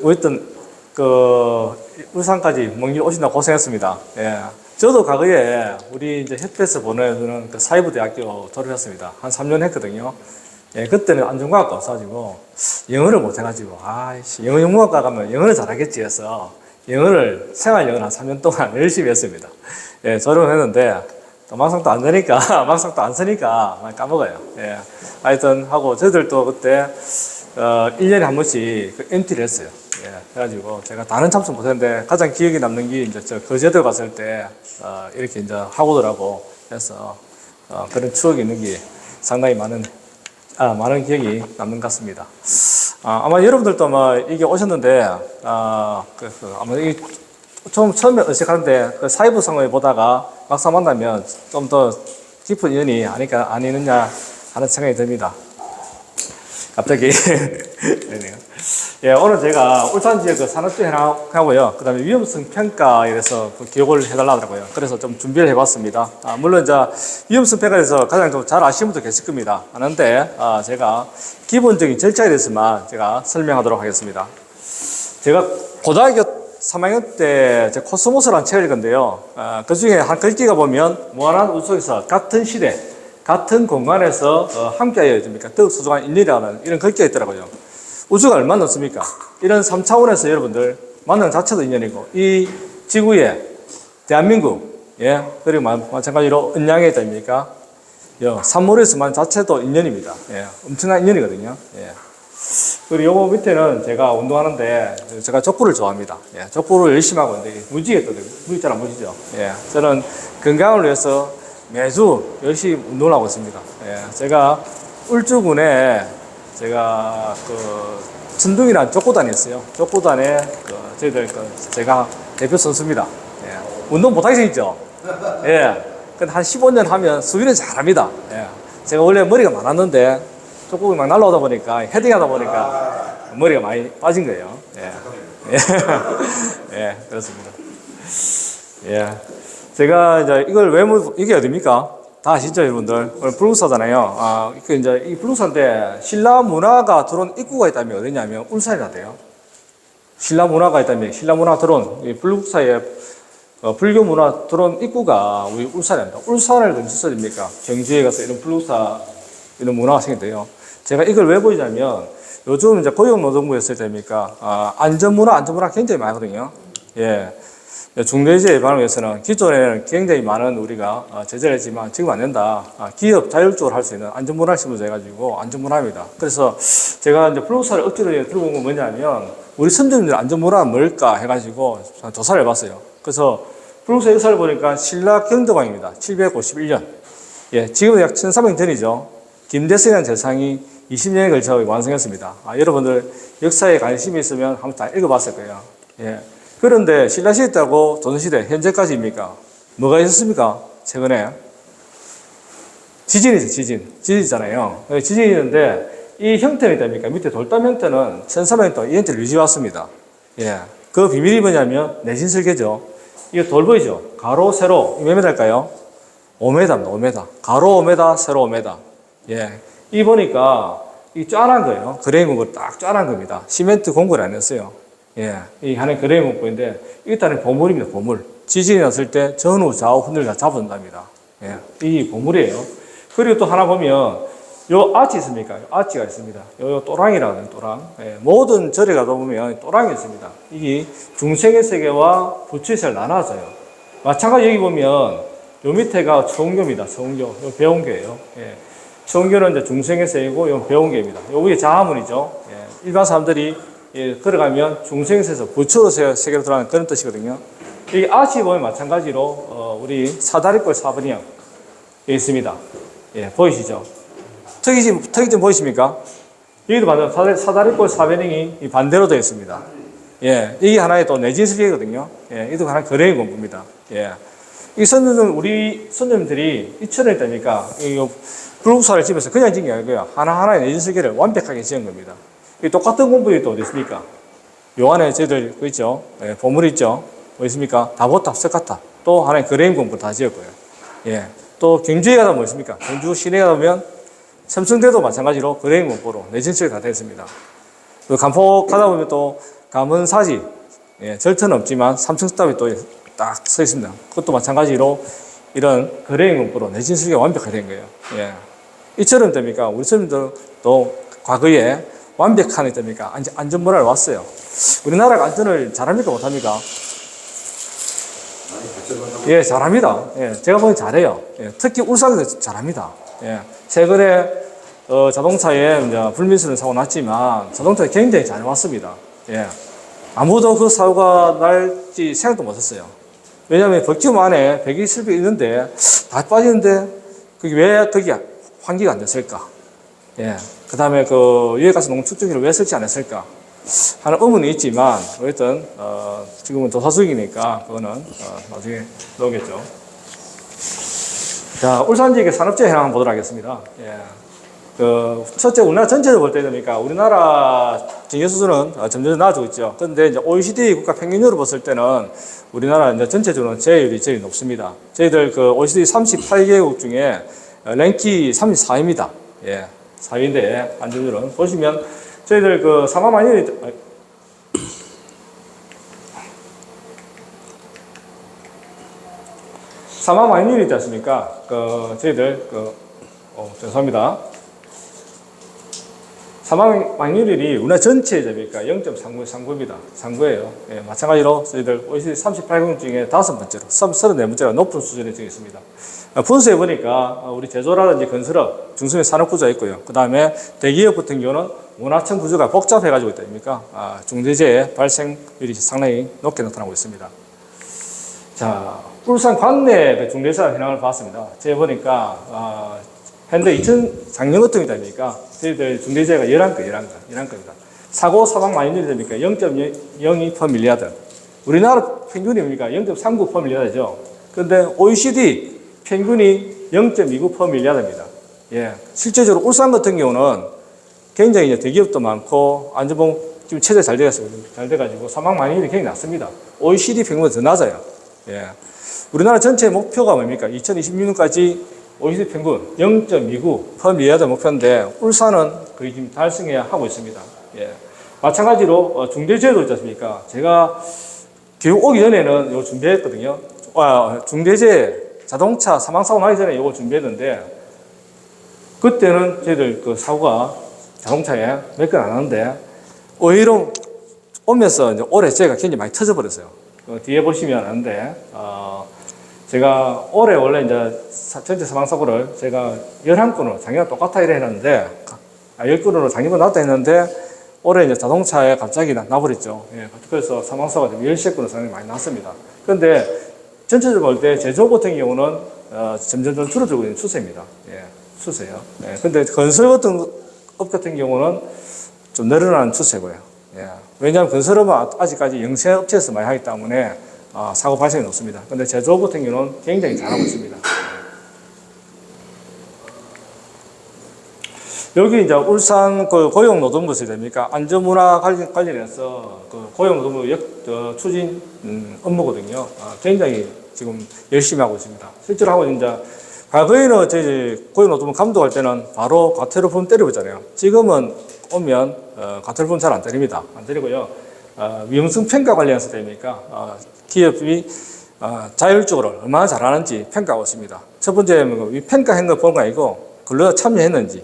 어쨌든, 울산까지 먼 길 오신다 고생했습니다. 예. 저도 과거에 우리 이제 협회에서 보내주는 그 사이버대학교 졸업했습니다. 한 3년 했거든요. 예, 그때는 안전과학과 없어가지고, 영어를 못해가지고, 아이씨, 영어 영문학과 가면 영어를 잘하겠지 해서, 생활 영어를 한 3년 동안 열심히 했습니다. 예, 졸업을 했는데, 또 막상 또 안 되니까, 막상 또 안 쓰니까, 많이 까먹어요. 예. 하여튼 하고, 저희들도 그때, 1년에 한 번씩 그 MT를 했어요. 예. 그래가지고, 제가 다는 참석 못했는데, 가장 기억에 남는 게 이제 저 거제도 갔을 때, 이렇게 이제 학우들하고 해서, 그런 추억이 있는 게 상당히 많은 기억이 남는 것 같습니다. 아마 여러분들도 아마 이게 오셨는데, 아마 처음에 의식하는데, 그 사이버 상황을 보다가 막상 만나면 좀 더 깊은 인연이 아니느냐 하는 생각이 듭니다. 갑자기. 네네요. 예, 오늘 제가 울산 지역 그 산업재 해나가고요. 그 다음에 위험성 평가에 대해서 기록을 해달라고 하더라고요. 그래서 좀 준비를 해봤습니다. 물론 이제 위험성 평가에 대해서 가장 좀 잘 아시는 분도 계실 겁니다. 아는데, 제가 기본적인 절차에 대해서만 제가 설명하도록 하겠습니다. 제가 고등학교 3학년 때 제 코스모스라는 책을 읽었는데요. 그 중에 한 글귀가 보면 무한한 우주 속에서 같은 시대, 같은 공간에서 함께하여 줍니까? 더욱 소중한 인연이라는 이런 글귀가 있더라고요. 우주가 얼마나 넓습니까? 이런 3차원에서 여러분들 만나는 자체도 인연이고, 이 지구에 대한민국, 예, 그리고 마찬가지로 은양에 있다입니까? 산모에서 만 자체도 인연입니다. 예, 엄청난 인연이거든요. 예. 그리고 요거 밑에는 제가 운동하는데, 제가 족구를 좋아합니다. 예, 족구를 열심히 하고 있는데, 무지개 또, 무지 잘 안 보시죠? 예, 저는 건강을 위해서 매주 열심히 운동을 하고 있습니다. 예, 제가 울주군에 제가 천둥이라는 족구단이 있어요. 족구단에 저희들 제가 대표 선수입니다. 예. 운동 못하게 생겼죠? 예. 근데 한 15년 하면 수비는 잘합니다. 예. 제가 원래 머리가 많았는데 족구가 막 날라오다 보니까 헤딩하다 보니까 머리가 많이 빠진 거예요. 예. 예. 예. 그렇습니다. 예. 제가 이제 이게 어딥니까? 다 아시죠, 여러분들? 오늘 블루사잖아요. 이제 이 블루사인데, 신라 문화가 들어온 입구가 있다면 어디냐면, 울산이라 돼요. 신라 문화가 있다면, 신라 문화 들어온, 이 블루사에, 불교 문화 들어온 입구가 우리 울산입니다. 울산을 언제 써집니까? 경주에 가서 이런 블루사, 이런 문화가 생긴대요. 제가 이걸 왜 보이냐면, 요즘 이제 고용노동부에 쓸 때입니까? 안전문화 굉장히 많거든요. 예. 중대재해 예방을 위해서는 기존에는 굉장히 많은 우리가 제재를 했지만 지금 안 된다. 기업 자율적으로 할 수 있는 안전문화를 심어서 해가지고 안전문화입니다. 그래서 제가 이제 블루사를 억지로 들고 온 건 뭐냐면 우리 선조님들 안전문화가 뭘까 해가지고 조사를 해봤어요. 그래서 블루사 역사를 보니까 신라 경덕왕입니다. 751년. 예, 지금 약 1300년 전이죠. 김대성이라는 재상이 20년에 걸쳐 완성했습니다. 여러분들 역사에 관심이 있으면 한번 다 읽어봤을 거예요. 예. 그런데 신라시대 때하고 조선시대 현재까지입니까? 뭐가 있었습니까? 최근에 지진이죠. 지진이잖아요. 지진이 있는데 이 형태는 있답니까? 밑에 돌담 형태는 1300년 동안 이 형태를 유지해왔습니다. 예. 그 비밀이 뭐냐면 내진 설계죠. 이거 돌 보이죠? 가로, 세로. 몇 미터일까요? 5m입니다. 5m. 가로 5m, 세로 5m. 예. 이 보니까 이 짠한 거예요. 그레이 문구를 딱 짠한 겁니다. 시멘트 공구를 안 했어요. 예, 이 하나의 그레이 문구인데 일단은 보물입니다. 보물. 지진이 났을 때 전후 좌우 흔들 다 잡아준답니다. 예, 이 보물이에요. 그리고 또 하나 보면 요 아치 있습니까? 아치가 있습니다. 요 또랑이라는 또랑. 예, 모든 절에 가다 보면 또랑이 있습니다. 이게 중생의 세계와 부처의 세계를 나눠져요. 마찬가지 여기 보면 요 밑에가 청교입니다. 청교. 요 배운교예요. 예, 청교는 이제 중생의 세계고 요 배운교입니다. 요 위에 자하문이죠. 예, 일반 사람들이 예, 걸어가면 중생에서 부처의 세계로 들어가는 그런 뜻이거든요. 이 아치 보면 마찬가지로 우리 사다리꼴 사번이형 있습니다. 예, 보이시죠? 특이점 보이십니까? 여기도 반대로 사다리꼴 사변형이 반대로 되어 있습니다. 예, 이게 하나의 또 내진설계거든요. 예, 이것도 하나의 거래의 공부입니다. 예, 이 우리 선생님들이 2000년 때니까 이 불국사를 집에서 그냥 지은 게 아니고요. 하나하나의 내진설계를 완벽하게 지은 겁니다. 똑같은 공부이 또 어디 있습니까? 요 안에 저희들 그 있죠? 예, 보물 있죠? 뭐 있습니까? 다보탑, 석가탑. 또 하나의 그레인 공부 다 지었고요. 예. 또 경주에 가다 뭐 있습니까? 경주 시내에 가다 보면 삼성대도 마찬가지로 그레인 공부로 내진설이 다 되어 있습니다. 또 간포 가다 보면 또 감은사지, 예, 절터는 없지만 3층 스탑이 또 딱 서 있습니다. 그것도 마찬가지로 이런 거래임금으로 내진 수리가 완벽하게 된 거예요. 예. 이처럼 됩니까? 우리 서민들도 과거에 완벽하게 됩니까? 안전문화를 왔어요. 우리나라가 안전을 잘합니까? 못합니까? 예, 잘합니다. 예, 제가 보기엔 잘해요. 예, 특히 울산에서 잘합니다. 예, 최근에 자동차에 이제 불미스러운 사고 났지만 자동차가 굉장히 잘 왔습니다. 예, 아무도 그 사고가 날지 생각도 못했어요. 왜냐하면 벌금 안에 배기 실비 있는데 다 빠지는데 그게 왜 거기 환기가 안 됐을까? 예, 그 다음에 그 유해가스 농축전기를 왜 설치 안 했을까? 하는 의문이 있지만 어쨌든 지금은 조사 중이니까 그거는 나중에 나오겠죠. 자, 울산 지역의 산업재해 현황 한번 보도록 하겠습니다. 예. 첫째, 우리나라 전체를 볼 때 됩니까? 우리나라 경제 수준은 점점 나아지고 있죠. 그런데 이제 OECD 국가 평균으로 봤을 때는 우리나라 이제 전체적으로 재해율이 제일 높습니다. 저희들 그 OECD 38개국 중에 랭킹 34위입니다. 예, 4위인데 안전율은 보시면 저희들 그 사망 완율이 있지 않습니까? 저희들 죄송합니다. 사망 완율이 우리나라 전체에 됩니까? 0.39입니다. 39예요. 예, 마찬가지로 저희들 OECD 38국 중에 5번째로, 34번째로 높은 수준에 되어 있습니다. 분수해 보니까 우리 제조라든지 건설업, 중소의 산업 구조가 있고요. 그 다음에 대기업 같은 경우는 문화청 구조가 복잡해가지고 있다 아닙니까? 중대재해 발생률이 상당히 높게 나타나고 있습니다. 자, 울산 관내 중대재해 현황을 봤습니다. 제가 보니까 현재 작년 같은 게 됩니까? 저희들 중대재해가 11건입니다. 사고 사망 완율이 됩니까? 0.02%밀리아드. 우리나라 평균입니까? 0.39%밀리아드죠. 그런데 OECD 평균이 0.29%밀리아드입니다. 예. 실제적으로 울산 같은 경우는 굉장히 이제 대기업도 많고 안전보험 지금 체제 잘 돼가지고 사망 완율이 굉장히 낮습니다. OECD 평균보다 더 낮아요. 예. 우리나라 전체 목표가 뭡니까? 2026년까지 OECD 평균 0.29%밀리아드 목표인데 울산은 거의 지금 달성해야 하고 있습니다. 예. 마찬가지로 중대재해도 있지 않습니까? 제가 교육 오기 전에는 이거 준비했거든요. 중대재해 자동차 사망사고 나기 전에 이거 준비했는데 그때는 저희들 그 사고가 자동차에 몇 건 안 하는데 오히려 오면서 이제 올해 제가 굉장히 많이 터져버렸어요. 뒤에 보시면 아는데 제가 올해 원래 이제 전체 사망사고를 제가 11건으로 작년 똑같아 이래 했는데 10건으로 작년보다 낫다 했는데 올해 이제 자동차에 갑자기 나버렸죠. 예, 그래서 사망사고가 13건으로 상당히 많이 났습니다. 그런데 전체적으로 볼 때 제조 같은 경우는 점점 줄어들고 있는 추세입니다. 예, 추세요. 예, 근데 건설 같은 업 같은 경우는 좀 늘어나는 추세고요. 예, 왜냐하면 건설업은 아직까지 영세 업체에서 많이 하기 때문에 사고 발생이 높습니다. 근데 제조업 같은 경우는 굉장히 잘하고 있습니다. 여기 이제 울산 그 고용노동부에서 됩니까? 안전문화 관련해서 그 고용노동부 추진 업무거든요. 굉장히 지금 열심히 하고 있습니다. 실제로 하고 이제 과거에는 저희 고용노동부 감독할 때는 바로 과태료품 때려보잖아요. 지금은 오면 과태료품 잘 안 때립니다. 안 때리고요. 위험성 평가 관련해서 됩니까? 기업이 자율적으로 얼마나 잘하는지 평가하고 있습니다. 첫 번째 평가한 거 보는 거 아니고 근로자 참여했는지,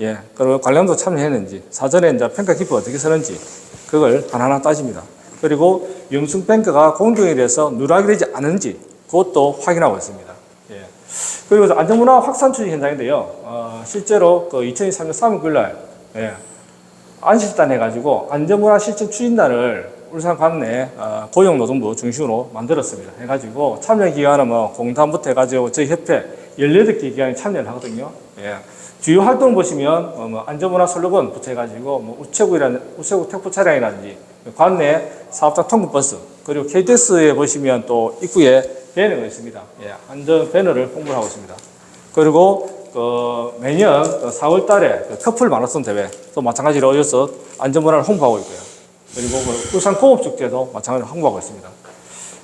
예, 그리고 관련도 참여했는지, 사전에 이제 평가 기법 어떻게 쓰는지 그걸 하나하나 따집니다. 그리고 위험성 평가가 공정에 대해서 누락이 되지 않은지 그것도 확인하고 있습니다. 예. 그리고 안전문화 확산 추진 현장인데요. 실제로 그 2023년 3월 9일 날 안실단 해가지고 안전문화 실천 추진단을 울산 관내 고용노동부 중심으로 만들었습니다. 해가지고 참여 기관은 뭐 공단부터 해가지고 저희 협회 18개 기관이 참여를 하거든요. 예. 주요 활동 보시면 안전문화 슬로건 붙여가지고 우체국 택배 차량이라든지 관내 사업장 통근버스 그리고 KTX에 보시면 또 입구에 배너가 있습니다. 예. 안전 배너를 홍보를 하고 있습니다. 그리고 매년 4월 달에 커플 마라톤 대회 또 마찬가지로 이어서 안전문화를 홍보하고 있고요. 그리고 울산 공업축제도 마찬가지로 홍보하고 있습니다.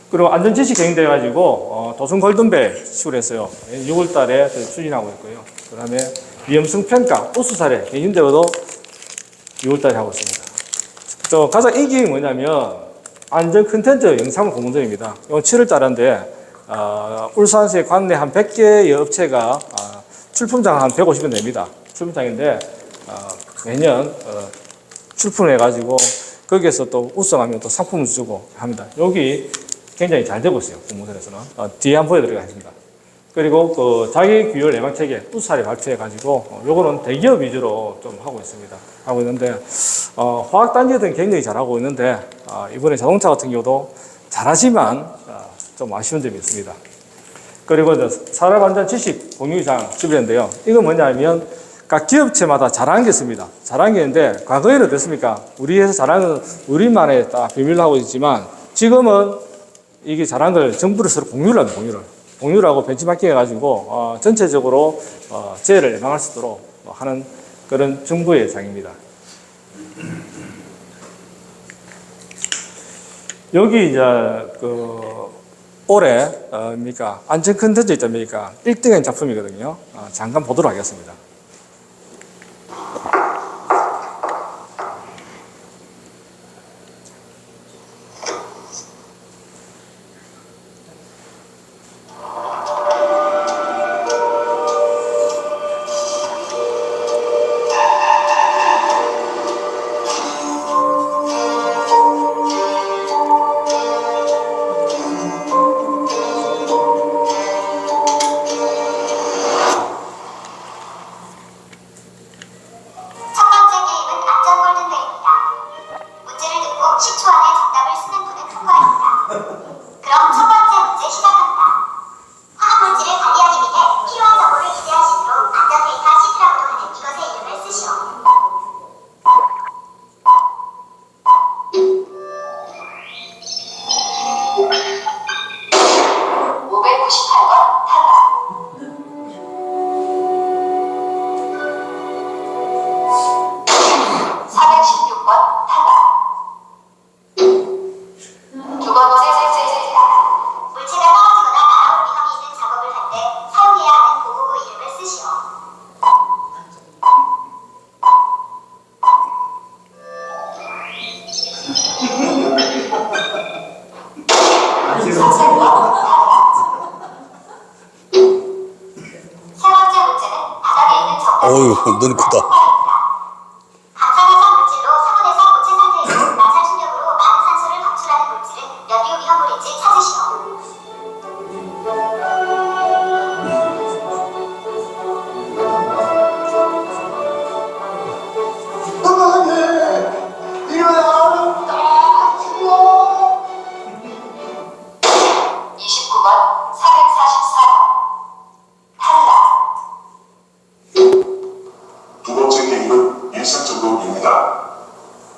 그리고 안전지식 경영돼 가지고 도순 골든벨 식으로 했어요. 6월 달에 추진하고 있고요. 그 다음에 위험성 평가 우수 사례 경영대회도 6월 달에 하고 있습니다. 또 가장 인기가 뭐냐면 안전 컨텐츠 영상 공모전입니다. 이건 7월달인데 울산시에 관내 한 100개의 업체가 출품장 한 150원 됩니다. 출품장인데 매년 출품해가지고 거기에서 또 우승하면 또 상품을 주고 합니다. 여기 굉장히 잘 되고 있어요. 공모전에서는. 뒤에 한번 보여드리겠습니다. 그리고 그 자기 규율 예방체계 우수하게 발표해가지고 요거는 대기업 위주로 좀 하고 있습니다. 하고 있는데 화학단지들은 굉장히 잘하고 있는데 이번에 자동차 같은 경우도 잘하지만 좀 아쉬운 점이 있습니다. 그리고 이제 산업안전 지식 공유장 주변인데요. 이건 뭐냐면 각 기업체마다 잘하는 게 있습니다. 잘하는 게 있는데 과거에는 어땠습니까? 우리 회사 잘하는 건 우리만의 딱 비밀로 하고 있지만 지금은 이게 잘한 걸 정부를 서로 공유를 합니다. 공유를 하고 벤치마킹 해가지고 전체적으로 재해를 예방할 수 있도록 하는 그런 정부의 장입니다. 여기 이제 올해 안전 컨텐츠 있지 않습니까? 1등인 작품이거든요. 잠깐 보도록 하겠습니다. 어휴, 눈이 크다. 방사능성 물질로 사본에서 고체 상태이고 나살 충격으로 많은 산소를 방출하는 물질은 연료 위험물인지 찾으시오.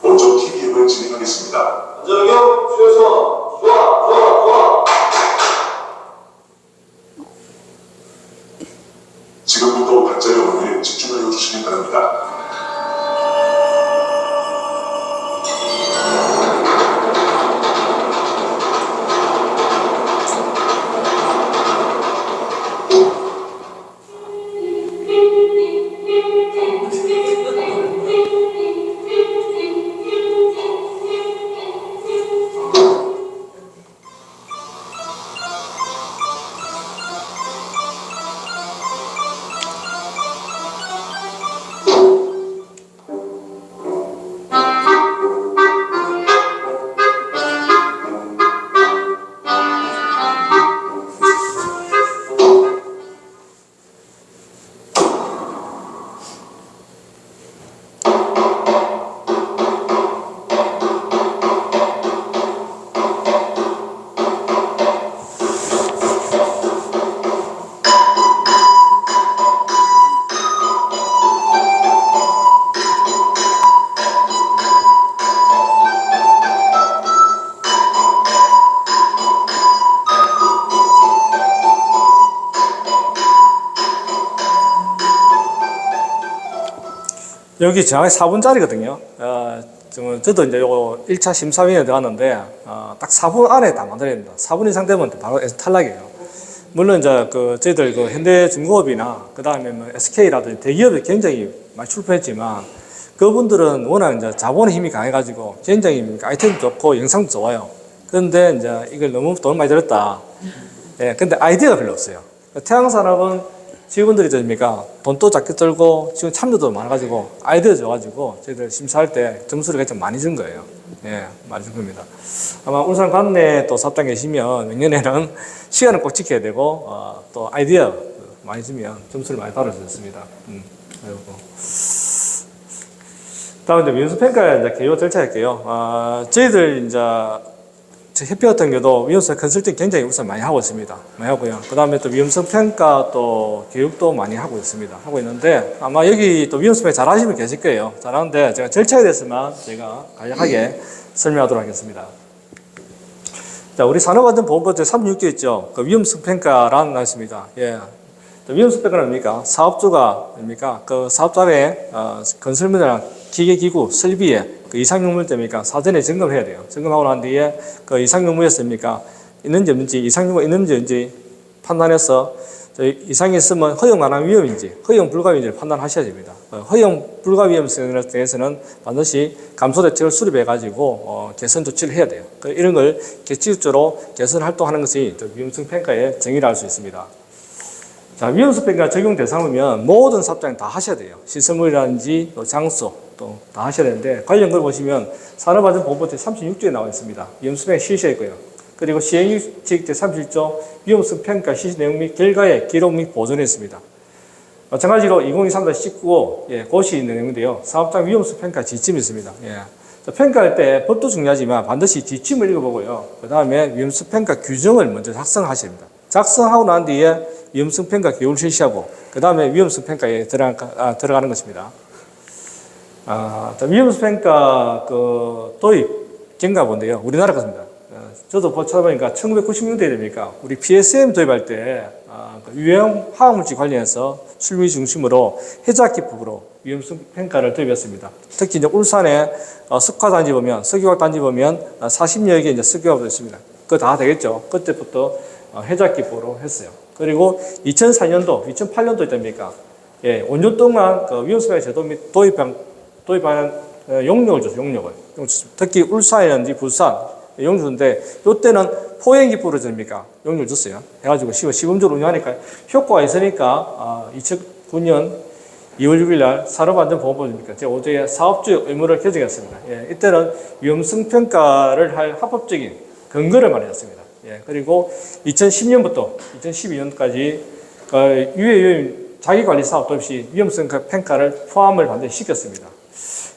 먼저 TBM을 진행하겠습니다. 안전경 줄여서 좋아. 지금부터 발자의 원리에 집중하여 주시기 바랍니다. 여기 정확히 4분짜리거든요. 저도 이제 요거 1차 심사위원회 들어갔는데, 딱 4분 안에 다 만들어야 됩니다. 4분 이상 되면 바로 탈락이에요. 물론 이제 저희들 현대중공업이나 그 다음에 뭐 SK라든지 대기업이 굉장히 많이 출품했지만, 그분들은 워낙 이제 자본의 힘이 강해가지고 굉장히 아이템도 좋고 영상도 좋아요. 그런데 이제 이걸 너무 돈을 많이 들였다. 예, 근데 아이디어가 별로 없어요. 태양산업은 직원들이 됩니까? 돈도 작게 들고 지금 참여도 많아가지고 아이디어 좋아가지고 저희들 심사할 때 점수를 굉장히 많이 준 거예요. 예, 많이 준 겁니다. 아마 울산 관내 또 사업장 계시면 내년에는 시간을 꼭 지켜야 되고 또 아이디어 많이 주면 점수를 많이 받을 수 있습니다. 그리고 다음 이제 위험수평가 이제 개요 절차 할게요. 저희들 이제 협회 같은 경우도 위험성 컨설팅 굉장히 우선 많이 하고 있습니다. 많이 하고요. 그 다음에 또 위험성 평가 또 교육도 많이 하고 있습니다. 하고 있는데 아마 여기 또 위험성 평가 잘 하시는 분 계실 거예요. 잘하는데 제가 절차에 대해서만 제가 간략하게 설명하도록 하겠습니다. 자, 우리 산업안전보건법 제36조 있죠. 그 위험성 평가라는 거 있습니다. 예. 위험성 평가는 뭡니까? 사업주가 뭡니까? 그 사업자의 건설물이나 기계기구, 설비에 그 이상용물 때입니까? 사전에 점검해야 돼요. 점검하고 난 뒤에 그 이상용물에서 뭡니까? 있는지 없는지, 이상용물 있는지 없는지 판단해서 이상이 있으면 허용 가능 위험인지, 허용 불가 위험인지를 판단하셔야 됩니다. 허용 불가 위험성에 대해서는 반드시 감소 대책을 수립해가지고 개선 조치를 해야 돼요. 이런 걸 계획적으로 개선 활동하는 것이 위험성 평가의 정의를 알 수 있습니다. 자, 위험성 평가 적용 대상이면 모든 사업장이 다 하셔야 돼요. 시설물이라든지 또 장소 또 다 하셔야 되는데 관련 걸 보시면 산업안전보건법 제36조에 나와 있습니다. 위험성 평가 실시할 거예요. 그리고 시행규칙 제31조 위험성 평가 실시 내용 및 결과의 기록 및 보존에 있습니다. 마찬가지로 2023-19 예, 고시 있는 내용인데요. 사업장 위험성 평가 지침이 있습니다. 예. 평가할 때 법도 중요하지만 반드시 지침을 읽어보고요. 그 다음에 위험성 평가 규정을 먼저 작성하셔야 됩니다. 작성하고 난 뒤에 위험성 평가 교육을 실시하고 그 다음에 위험성 평가에 들어가는 것입니다. 위험성 평가 그 도입 경과 본데요. 우리나라 것입니다. 저도 찾아보니까 1996년도에 됩니까? 우리 PSM 도입할 때 유해형 화학물질 관련해서 술미 중심으로 해자 기법으로 위험성 평가를 도입했습니다. 특히 이제 울산에 석화단지 보면 석유화학 단지 보면 40여 개 이제 석유화가 있습니다. 그거 다 되겠죠. 그때부터 해자 기법으로 했어요. 그리고 2004년도, 2008년도에 됩니까? 예, 5년 동안 그 위험성 제도 및 도입하는 용역을 줬어요. 용역을. 특히 울산이라든지 부산 용주인데 이때는 포행 기법으로 됩니까? 용역을 줬어요. 해가지고 시범적으로 운영하니까 효과가 있으니까 2009년 2월 6일 날 산업안전보건법입니까? 제5조의 사업주의 의무를 개정했습니다. 예, 이때는 위험성 평가를 할 합법적인 근거를 마련했습니다. 예, 그리고 2010년부터 2012년까지 유해요인 자기관리 사업 도입 시 위험성 평가를 포함을 반드시 시켰습니다.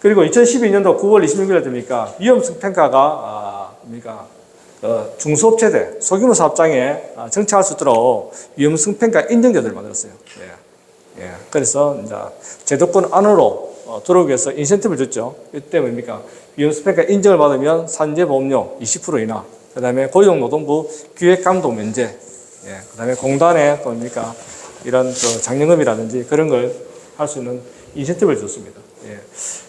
그리고 2012년도 9월 26일 됩니까? 위험성 평가가 중소업체들, 소규모 사업장에 정착할 수 있도록 위험성 평가 인증제도를 만들었어요. 예. 예. 그래서 이제 제도권 안으로 들어오기 위해서 인센티브를 줬죠. 이때 뭡니까? 위험성 평가 인증을 받으면 산재보험료 20% 인하, 그 다음에 고용노동부 기획감독 면제, 예. 그 다음에 공단에 뭡니까? 이런 장려금이라든지 그런 걸 할 수 있는 인센티브를 줬습니다. 예.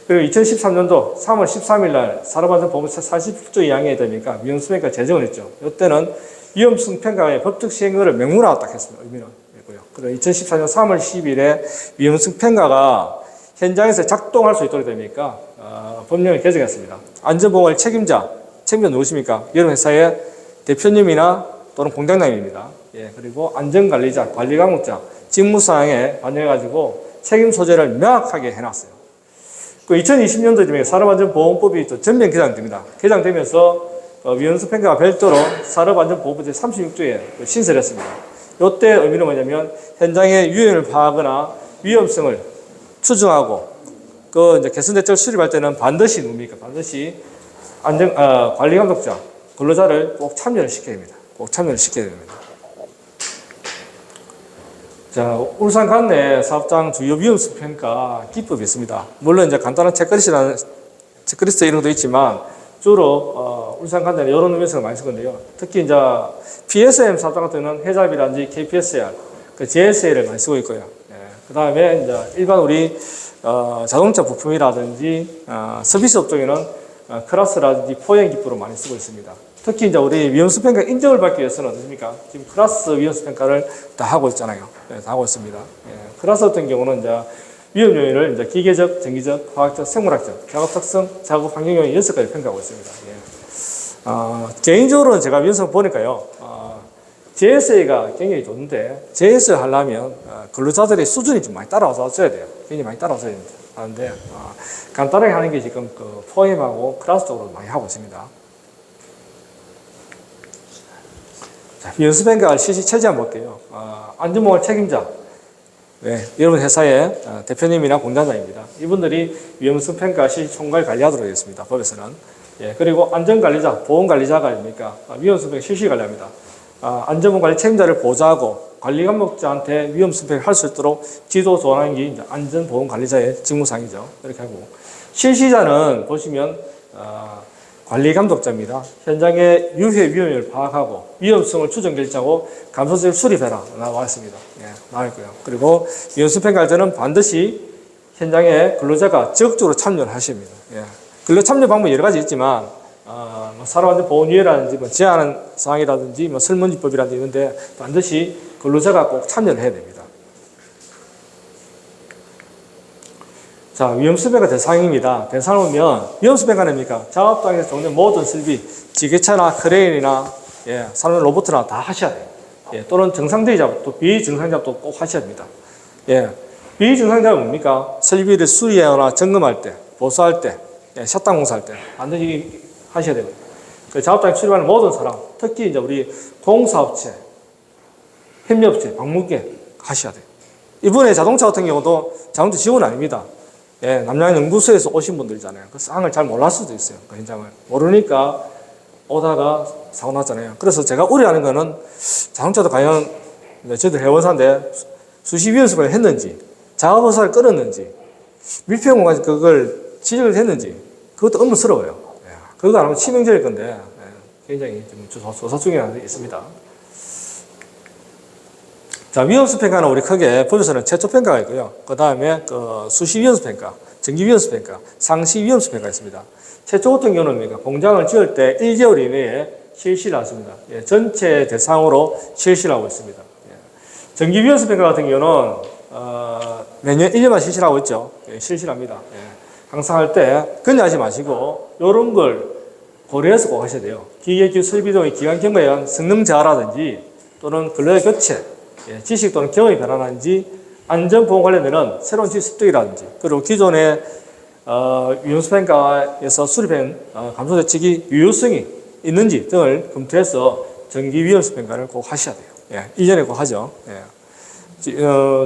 그리고 2013년도 3월 13일 날 산업안전보건법 40조 2항에 됩니까? 위험성 평가 제정을 했죠. 이때는 위험성 평가의 법적 시행을 명문화가 딱 했습니다. 의미는 있고요. 그리고 2014년 3월 10일에 위험성 평가가 현장에서 작동할 수 있도록 됩니까? 법령을 개정했습니다. 안전보건을 책임자 누구십니까? 여러 회사의 대표님이나 또는 공장장입니다. 예. 그리고 안전관리자, 관리강목자, 직무사항에 반영해가지고 책임 소재를 명확하게 해놨어요. 그 2020년도에 되면 산업안전보건법이 또 전면 개정됩니다. 개정되면서 위험성 평가가 별도로 산업안전보건법 제36조에 신설했습니다. 이때 의미는 뭐냐면 현장의 유형을 파악하거나 위험성을 추정하고 그 이제 개선 대책을 수립할 때는 반드시 뭡니까? 반드시 관리 감독자, 근로자를 꼭 참여를 시켜야 됩니다. 꼭 참여를 시켜야 됩니다. 자, 울산 관내 사업장 주요 위험성 평가 기법이 있습니다. 물론 이제 간단한 체크리스트 이런 것도 있지만 주로 울산 관내는 이런 위험성을 많이 쓰는데요. 특히 이제 PSM 사업장 같은 경우는 해잡이라든지 KPSR, 그 JSA를 많이 쓰고 있고요. 예, 그 다음에 이제 일반 우리 자동차 부품이라든지 서비스 업종에는 클라스라든지 포행 기법으로 많이 쓰고 있습니다. 특히 이제 우리 위험성 평가 인정을 받기 위해서는 어떻습니까? 지금 클라스 위험성 평가를 다 하고 있잖아요. 네, 다 하고 있습니다. 예, 클라스 같은 경우는 이제 위험 요인을 이제 기계적, 전기적, 화학적, 생물학적, 작업 특성, 작업 환경 요인 6가지 평가하고 있습니다. 예. 개인적으로는 제가 위험성 보니까요, JSA가 굉장히 좋은데, JSA 하려면 근로자들의 수준이 좀 많이 따라와줘야 돼요. 굉장히 많이 따라와줘야 하는데, 간단하게 하는 게 지금 그 포엠하고 클라스 쪽으로 많이 하고 있습니다. 자, 위험수 평가를 실시 체제 한번 볼게요. 안전보건 책임자. 네, 여러분 회사의 대표님이나 공단장입니다. 이분들이 위험성 평가 실시 총괄 관리하도록 되겠습니다. 법에서는. 예, 그리고 안전관리자, 보험관리자가 아닙니까? 위험성 평가 실시 관리합니다. 안전보건관리 책임자를 보좌하고 관리 감독자한테 위험성 평가를 할 수 있도록 지도 조언하는 게 이제 안전보험관리자의 직무상이죠. 이렇게 하고. 실시자는 보시면, 관리 감독자입니다. 현장의 유해 위험을 파악하고 위험성을 추정 결정하고 감소세를 수립해라 나와 있습니다. 예, 나와 있고요. 그리고 위험성 평가할 때는 반드시 현장에 근로자가 적극적으로 참여를 하십니다. 예. 근로 참여 방법이 여러 가지 있지만 산업안전보건위원회라든지 제한하는 사항이라든지 설문지법이라든지 있는데 반드시 근로자가 꼭 참여를 해야 됩니다. 자, 위험성 평가 대상입니다. 대상을 보면 위험성 평가는 뭡니까? 작업장에서 적는 모든 설비, 지게차나 크레인이나 산업 로봇이나 다 하셔야 돼요. 예, 또는 정상적인 작업, 또 비정상 작업도 꼭 하셔야 됩니다. 예, 비정상 작업은 뭡니까? 설비를 수리하거나 점검할 때, 보수할 때, 샷당 공사할 때 반드시 하셔야 됩니다. 그 작업장에 출입하는 모든 사람, 특히 이제 우리 공사업체, 협력업체, 방문객 하셔야 돼요. 이번에 자동차 같은 경우도 자동차 지원 아닙니다. 예, 남양연구소에서 오신 분들이잖아요. 그 상황을 잘 몰랐을 수도 있어요. 그 현장을. 모르니까 오다가 사고 났잖아요. 그래서 제가 우려하는 거는 자동차도 과연 저희들 회원사인데 수시 위험수를 했는지, 작업허사를 끌었는지, 밀폐공간 그걸 지적을 했는지, 그것도 의문스러워요. 예, 그거 안 하면 치명적일 건데, 굉장히 좀 조사 중에 있습니다. 자, 위험수 평가는 우리 크게 법에서는 최초 평가가 있고요. 그 다음에 수시 위험수 평가, 정기 위험수 평가, 상시 위험수 평가가 있습니다. 최초 같은 경우는 뭡니까? 공장을 지을 때 1개월 이내에 실시를 하십니다. 예, 전체 대상으로 실시를 하고 있습니다. 예. 정기 위험수 평가 같은 경우는 매년 1년만 실시를 하고 있죠. 예, 실시를 합니다. 예. 항상 할 때 그냥 하지 마시고 이런 걸 고려해서 꼭 하셔야 돼요. 기계기술 설비 등의 기간 경과에 의한 성능 저하라든지 또는 근로자 교체, 지식 또는 경험이 변화라든지 안전보험 관련되는 새로운 지식 습득이라든지 그리고 기존의 위험수 평가에서 수립한 감소 대책이 유효성이 있는지 등을 검토해서 정기 위험수 평가를 꼭 하셔야 돼요. 예, 이전에 꼭 하죠. 예.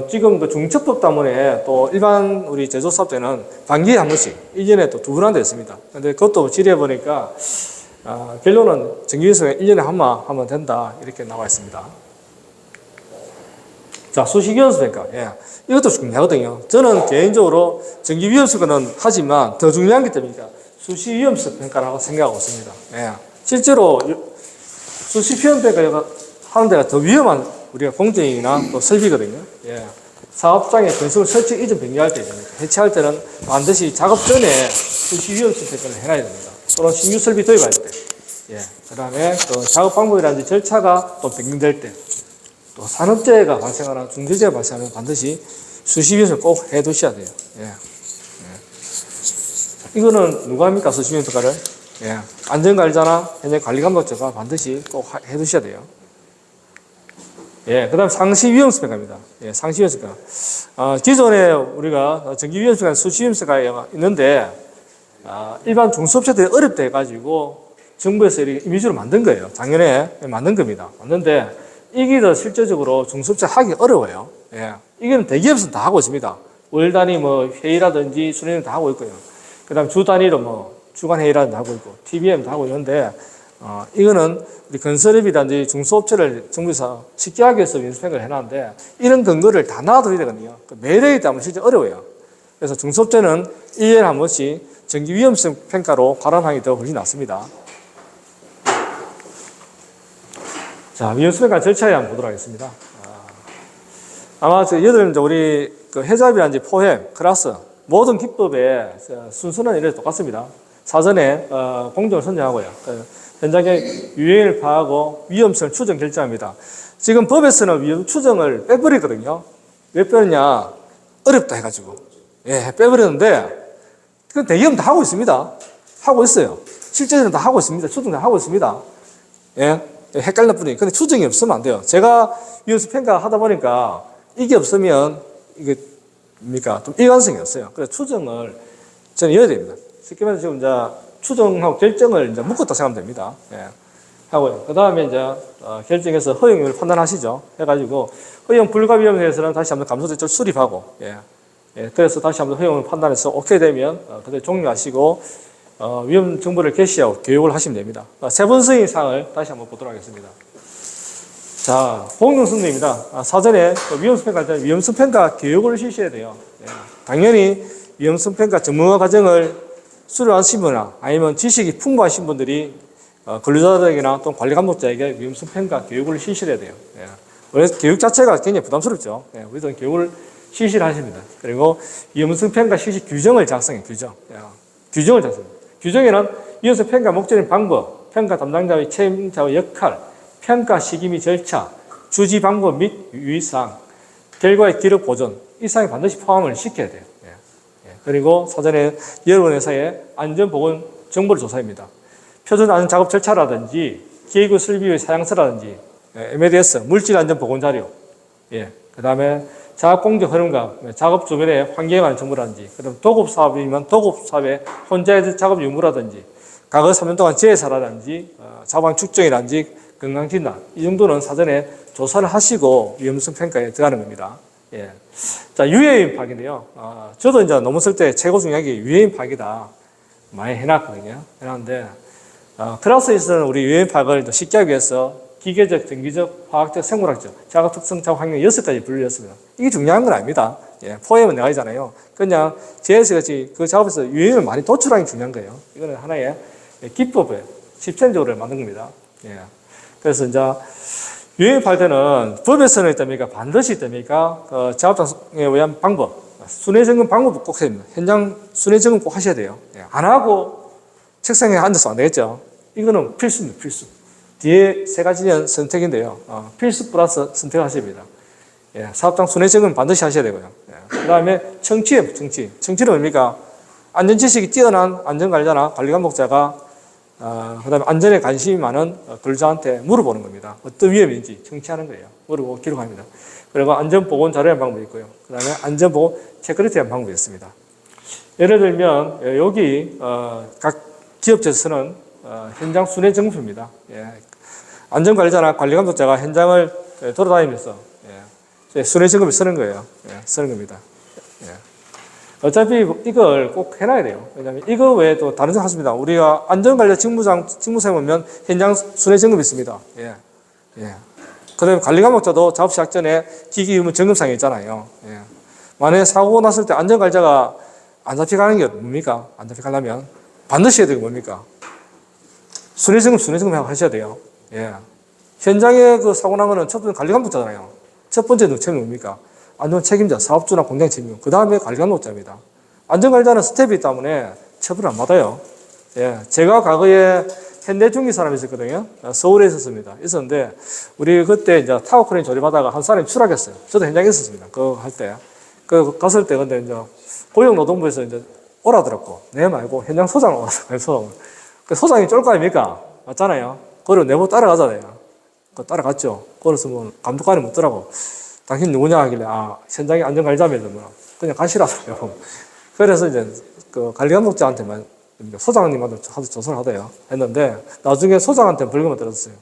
지금 그 중첩법 때문에 또 일반 우리 제조사업 때는 반기에 한 번씩 1년에 또 2번 한다 했습니다. 근데 그것도 질의해 보니까 결론은 정기 위험수 1년에 한 번 하면 된다 이렇게 나와 있습니다. 자, 수시 위험수 평가. 예. 이것도 중요하거든요. 저는 개인적으로 정기 위험수는 하지만 더 중요한 게 됩니까? 수시 위험수 평가라고 생각하고 있습니다. 예. 실제로 수시 위험 평가 하는 데가 더 위험한 우리가 공정이나 또 설비거든요. 예. 사업장에 건설 설치 이전 변경할 때 됩니다. 해체할 때는 반드시 작업 전에 수시 위험수 평가를 해놔야 됩니다. 또는 신규 설비 도입할 때. 예. 그 다음에 또 작업 방법이라든지 절차가 또 변경될 때. 또 산업재해가 발생하거나 중대재해가 발생하면 반드시 수시 위험을 꼭 해두셔야 돼요. 예. 예. 이거는 누가 합니까? 수시 위험 평가를? 예. 안전관리자나 현장 관리감독자가 반드시 꼭 해두셔야 돼요. 예. 그 다음 상시 위험수 평가입니다. 예. 상시 위험수 평가. 기존에 우리가 정기 위험수 평가, 수시 위험수 평가가 있는데, 일반 중소업체들이 어렵다 해가지고 정부에서 이렇게 임의적으로 만든 거예요. 작년에 만든 겁니다. 만든데, 이게 더 실제적으로 중소업체 하기 어려워요. 예. 이게는 대기업에서 다 하고 있습니다. 월 단위 회의라든지 수련회는 다 하고 있고요. 그 다음 주 단위로 주간 회의라든지 하고 있고, TBM도 하고 있는데, 이거는 우리 건설업이라든지 중소업체를 정부에서 쉽게 하기 위해서 위험수평가를 해놨는데, 이런 근거를 다 놔둬야 되거든요. 매일 하기 때문에 실제 어려워요. 그래서 중소업체는 1년에 한 번씩 정기 위험성 평가로 관할하는 게 더 훨씬 낫습니다. 자, 위험수 평가 절차에 한번 보도록 하겠습니다. 아마 여덟 우리 해잡이라든지 포획, 클라스 모든 기법의 순서는 이래 똑같습니다. 사전에 공정을 선정하고요. 현장의 유해를 파악하고 위험성을 추정 결정합니다. 지금 법에서는 위험 추정을 빼버리거든요. 왜 빼느냐? 어렵다 해가지고. 예, 빼버렸는데, 그건 대기업은 다 하고 있습니다. 하고 있어요. 실제로는 다 하고 있습니다. 추정 다 하고 있습니다. 예, 헷갈릴 뿐이에요. 근데 추정이 없으면 안 돼요. 제가 위험수 평가 하다 보니까 이게 없으면 이게 뭡니까? 좀 일관성이 없어요. 그래서 추정을 저는 이어야 됩니다. 쉽게 말해서 지금 이제 추정하고 결정을 이제 묶었다 생각하면 됩니다. 예. 하고요. 그 다음에 이제 결정해서 허용률을 판단하시죠. 해가지고 허용 불가 위험에서는 다시 한번 감소대출 수립하고, 예. 예. 그래서 다시 한번 허용을 판단해서 오케이 되면 그때 종료하시고 위험 정보를 게시하고 교육을 하시면 됩니다. 세 번째 사항을 다시 한번 보도록 하겠습니다. 자, 공동승리입니다. 사전에 위험수평가 할 때 위험수평가 교육을 실시해야 돼요. 예. 당연히 위험수평가 전문가 과정을 수료하신 분이나 아니면 지식이 풍부하신 분들이 근로자들에게나 또 관리감독자에게 위험수평가 교육을 실시해야 돼요. 예. 원래 교육 자체가 굉장히 부담스럽죠. 예. 우리도 교육을 실시를 하십니다. 그리고 위험수평가 실시 규정을 작성해, 규정. 예. 규정을 작성해. 규정에는 위험수평가 목적인 방법, 평가 담당자의 책임자의 역할, 평가 시기 및 절차, 주지 방법 및 유의사항, 결과의 기록 보존, 이 사항이 반드시 포함을 시켜야 돼요. 예. 예. 그리고 사전에 여러 회사의 안전보건 정보를 조사합니다. 표준 안전 작업 절차라든지 기획의 설비의 사양서라든지 MADS 물질안전보건자료, 예. 그 다음에 작업공정 흐름과 작업 주변의 환경에 관한 정보라든지, 그다음 도급사업이면 도급사업의 혼자 작업 유무라든지, 과거 3년 동안 재해사라든지, 자방 축정이라든지, 건강진단, 이 정도는 사전에 조사를 하시고 위험성 평가에 들어가는 겁니다. 예. 자, 유해인 파악인데요. 저도 이제 논문 쓸 때 최고 중요한 게 유해인 파악이다. 많이 해놨거든요. 해놨는데, 클래스에서는 우리 유해인 파악을 쉽게 하기 위해서 기계적, 전기적, 화학적, 생물학적, 작업 특성, 작업 환경 6가지 분류했습니다. 이게 중요한 건 아닙니다. 예, 포엠은 내가잖아요. 그냥 JS같이 그 작업에서 유해인을 많이 도출하는 게 중요한 거예요. 이거는 하나의 기법을 시스템적으로 만든 겁니다. 예. 그래서 이제 유해인 팔 때는 법에서는 있답니까? 반드시 있답니까? 작업 작성에 의한 방법, 순회 점검 방법을 꼭 해야 됩니다. 현장 순회 점검 꼭 하셔야 돼요. 예. 안 하고 책상에 앉아서 안 되겠죠. 이거는 필수입니다. 필수. 뒤에 세 가지는 선택인데요. 필수 플러스 선택하셔야 됩니다. 예, 사업장 순회 점검 반드시 하셔야 되고요. 예, 그 다음에 청취예요, 청취. 청취는 뭡니까? 안전지식이 뛰어난 안전관리자나 관리감독자가 그 다음에 안전에 관심이 많은 근로자한테 물어보는 겁니다. 어떤 위험인지 청취하는 거예요. 물어보고 기록합니다. 그리고 안전보건 자료의 방법이 있고요. 그 다음에 안전보건 체크리스트의 방법이 있습니다. 예를 들면 여기 각 기업체에서는 현장 순회 점검표입니다. 예. 안전관리자나 관리감독자가 현장을 돌아다니면서 순회 점검을 쓰는 거예요. 예. 쓰는 겁니다. 예. 어차피 이걸 꼭 해놔야 돼요. 왜냐하면 이거 외에 또 다른 점 하십니다. 우리가 안전관리자 직무상에 보면 현장 순회 점검이 있습니다. 예. 예. 그 다음에 관리감독자도 작업 시작 전에 기기 의무 점검상이 있잖아요. 예. 만약에 사고 났을 때 안전관리자가 안 잡혀가는 게 뭡니까? 안 잡혀가려면 반드시 해야 되는 게 뭡니까? 순회 점검 하셔야 돼요. 예. 현장에 그 사고 난 거는 첫 번째 관리감독자잖아요. 첫 번째 책임이 뭡니까? 안전 책임자, 사업주나 공장 책임. 그 다음에 관리감독자입니다. 안전관리자는 스텝이 때문에 처벌을 안 받아요. 예. 제가 과거에 현대중기 사람이 있었거든요. 서울에 있었는데, 우리 그때 이제 타워크레인 조립하다가 한 사람이 추락했어요. 저도 현장에 있었습니다. 그거 할 때. 갔을 때 근데 이제 고용노동부에서 이제 오라더라고. 내 말고 현장 소장을 오라더라고요, 소장. 그 소장이 쫄 거 아닙니까? 맞잖아요. 그걸 내보고 따라가잖아요. 따라갔죠. 그래서 뭐 감독관이 묻더라고. 당신 누구냐 하길래, 현장에 안전관리자면서 뭐 그냥 가시라고요. 그래서 이제 그 관리감독자한테만 소장님한테 조사를 하대요. 했는데 나중에 소장한테 벌금을 들었어요.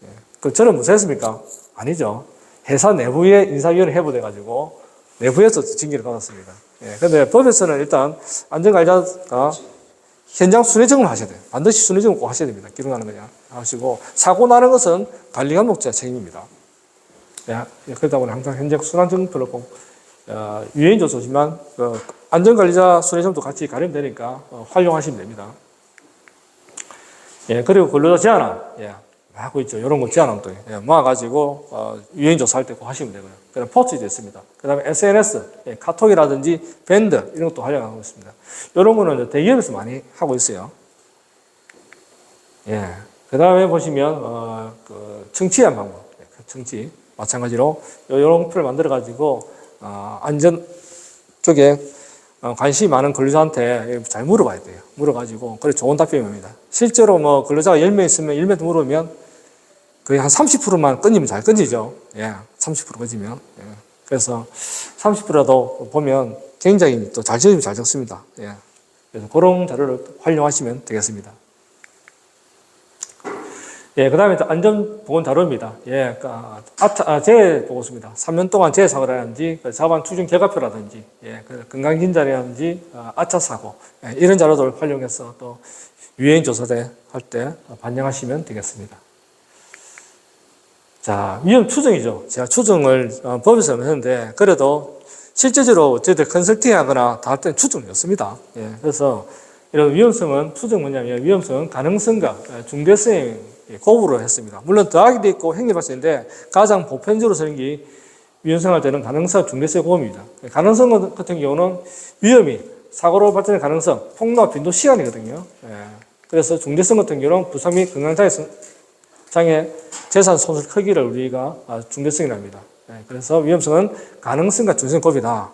예. 그 저는 무슨 했습니까? 아니죠. 회사 내부에 인사위원회 해부돼가지고 내부에서 징계를 받았습니다. 예. 근데 법에서는 일단 안전관리자가 현장 순회 점검을 하셔야 돼요. 반드시 순회 점검 꼭 하셔야 됩니다. 기록하는 거냐 하시고, 사고 나는 것은 관리감독자 책임입니다. 예. 그러다 보니 항상 현장 순환 점검표를 꼭 유해인 조소지만 안전관리자 순회 점검도 같이 가리면 되니까 활용하시면 됩니다. 예. 그리고 근로자 제한함, 예. 하고 있죠. 이런 거 제한함 또 모아가지고 유해인 조사할 때 꼭 하시면 되고요. 그다음 포스트잇 있습니다. 그다음에 SNS, 예. 카톡이라든지 밴드 이런 것도 활용하고 있습니다. 이런 거는 대기업에서 많이 하고 있어요. 예. 그다음에 보시면 그 청취한 방법, 청취 마찬가지로 이런 표를 만들어 가지고 안전 쪽에 관심이 많은 근로자한테 잘 물어봐야 돼요. 물어가지고 그래 좋은 답변이 옵니다. 실제로 뭐 근로자가 10명 있으면 1명 물으면 거의 한 30%만 끊이면 잘 끊이죠. 예, 30% 끊이면. 예. 그래서 30%라도 보면 굉장히 또 잘 적으면 잘 적습니다. 예. 그래서 그런 자료를 활용하시면 되겠습니다. 예, 그 다음에 안전보건 자료입니다. 예, 재해 보고서입니다. 3년 동안 재해 사고를 하는지, 자반 추진 결과표라든지, 예, 건강진단이라든지, 아차 사고, 예, 이런 자료들을 활용해서 또 유해인 조사대 할 때 반영하시면 되겠습니다. 자, 위험 추정이죠. 제가 추정을 법에서 했는데, 그래도 실제적으로 저희들 컨설팅 하거나 다 할 때는 추정이었습니다. 예, 그래서 이런 위험성은, 추정 뭐냐면 위험성은 가능성과 중대성에 곱으로 했습니다. 물론 더하기도 있고 행위발생인데 가장 보편적으로 쓰는 게 위험성할 때는 가능성, 중대성의 곱입니다. 가능성 같은 경우는 위험이 사고로 발전의 가능성, 폭로와 빈도 시간이거든요. 예, 그래서 중대성 같은 경우는 부상 및 건강장애, 재산 손실 크기를 우리가 중대성이라고 합니다. 예, 그래서 위험성은 가능성과 중대성의 곱이다.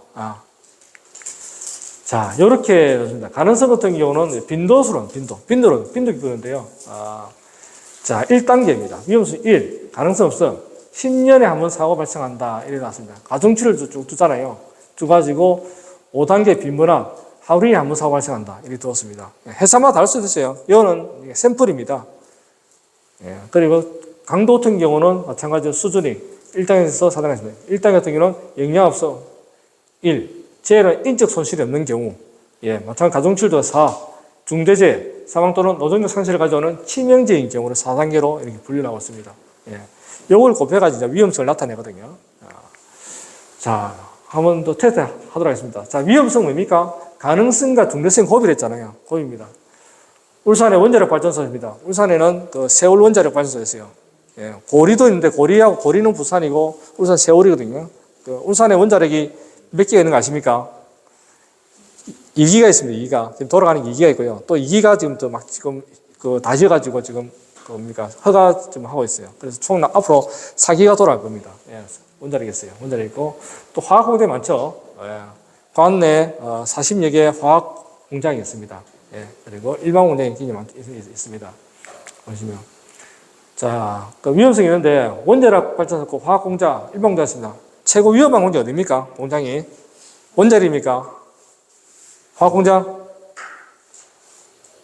자, 요렇게 좋습니다. 가능성 같은 경우는 빈도수론, 빈도 기준인데요. 자, 1단계입니다. 위험수 1, 가능성 없음. 10년에 한 번 사고 발생한다. 이래 놨습니다. 가중치를 쭉 두잖아요. 쭉 가지고 5단계 빈번함. 하루에 한 번 사고 발생한다. 이렇게 두었습니다. 회사마다 다를 수도 있어요. 이거는 샘플입니다. 예, 그리고 강도 같은 경우는 마찬가지로 수준이 1단계에서 4단계 있습니다. 1단계 같은 경우는 영향 없어. 1. 재해는 인적 손실이 없는 경우. 예, 마찬가지 가중치도 4. 중대재해, 사망 또는 노동력 상실을 가져오는 치명적인 경우를 4단계로 이렇게 분류하고 있습니다. 예. 요걸 곱해가지고 위험성을 나타내거든요. 자, 한번 더 테스트 하도록 하겠습니다. 자, 위험성 뭡니까? 가능성과 중대성 곱이라 했잖아요. 곱입니다. 울산의 원자력 발전소입니다. 울산에는 그 세월 원자력 발전소가 있어요. 예. 고리도 있는데 고리는 부산이고 울산 세월이거든요. 그 울산의 원자력이 몇 개가 있는 거 아십니까? 2기가 있습니다. 2기가. 지금 돌아가는 2기가 있고요. 또 2기가 지금 또 막 지금 다 지어가지고 지금 허가 좀 하고 있어요. 그래서 총 앞으로 4기가 돌아갈 겁니다. 예, 원자력이 있어요. 원자력이 있고 또 화학 공장이 많죠. 예, 관내 40여 개의 화학 공장이 있습니다. 예, 그리고 일반 공장이 굉장히 있습니다. 보시면. 자, 그 위험성이 있는데 원자력 발전소 화학 공장, 일반 공장이 있습니다. 최고 위험한 공장이 어디입니까? 공장이. 원자력입니까? 화학공장?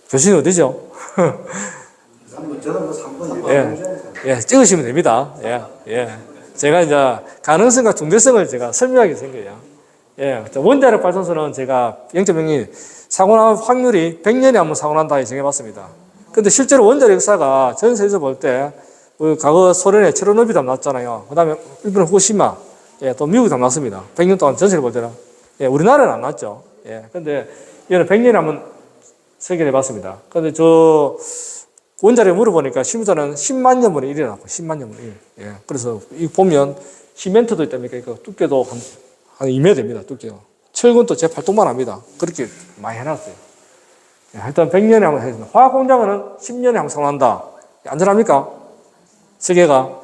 교수님 어디죠? 3번, 저는 뭐 3번, 예, 찍으시면 됩니다. 예. 제가 이제 가능성과 중대성을 제가 설명하게 된 거예요. 예, 원자력 발전소는 제가 0.02 사고 날 확률이 100년에 한 번 사고 난다 정해봤습니다. 근데 실제로 원자력 역사가 전 세계에서 볼 때, 과거 소련의 체르노빌 났잖아요. 그 다음에 일본 후쿠시마, 예, 또 미국이 났습니다. 100년 동안 전세를 볼 때는. 예, 우리나라는 안 났죠. 예, 근데 얘는 100년에 한번 설계를 해봤습니다. 근데 저 원자력 물어보니까 실무자는 10만 년 만에 1이 나고 10만 년 만에 1. 예, 그래서 이 보면 시멘트도 있답니까? 그 두께도 한 2m 됩니다. 두께요. 철근도 제 발톱만 합니다. 그렇게 많이 해놨어요. 예, 하여튼 100년에 한번 해줍니다. 화학 공장은 10년에 한번 사고난다. 안전합니까? 설계가?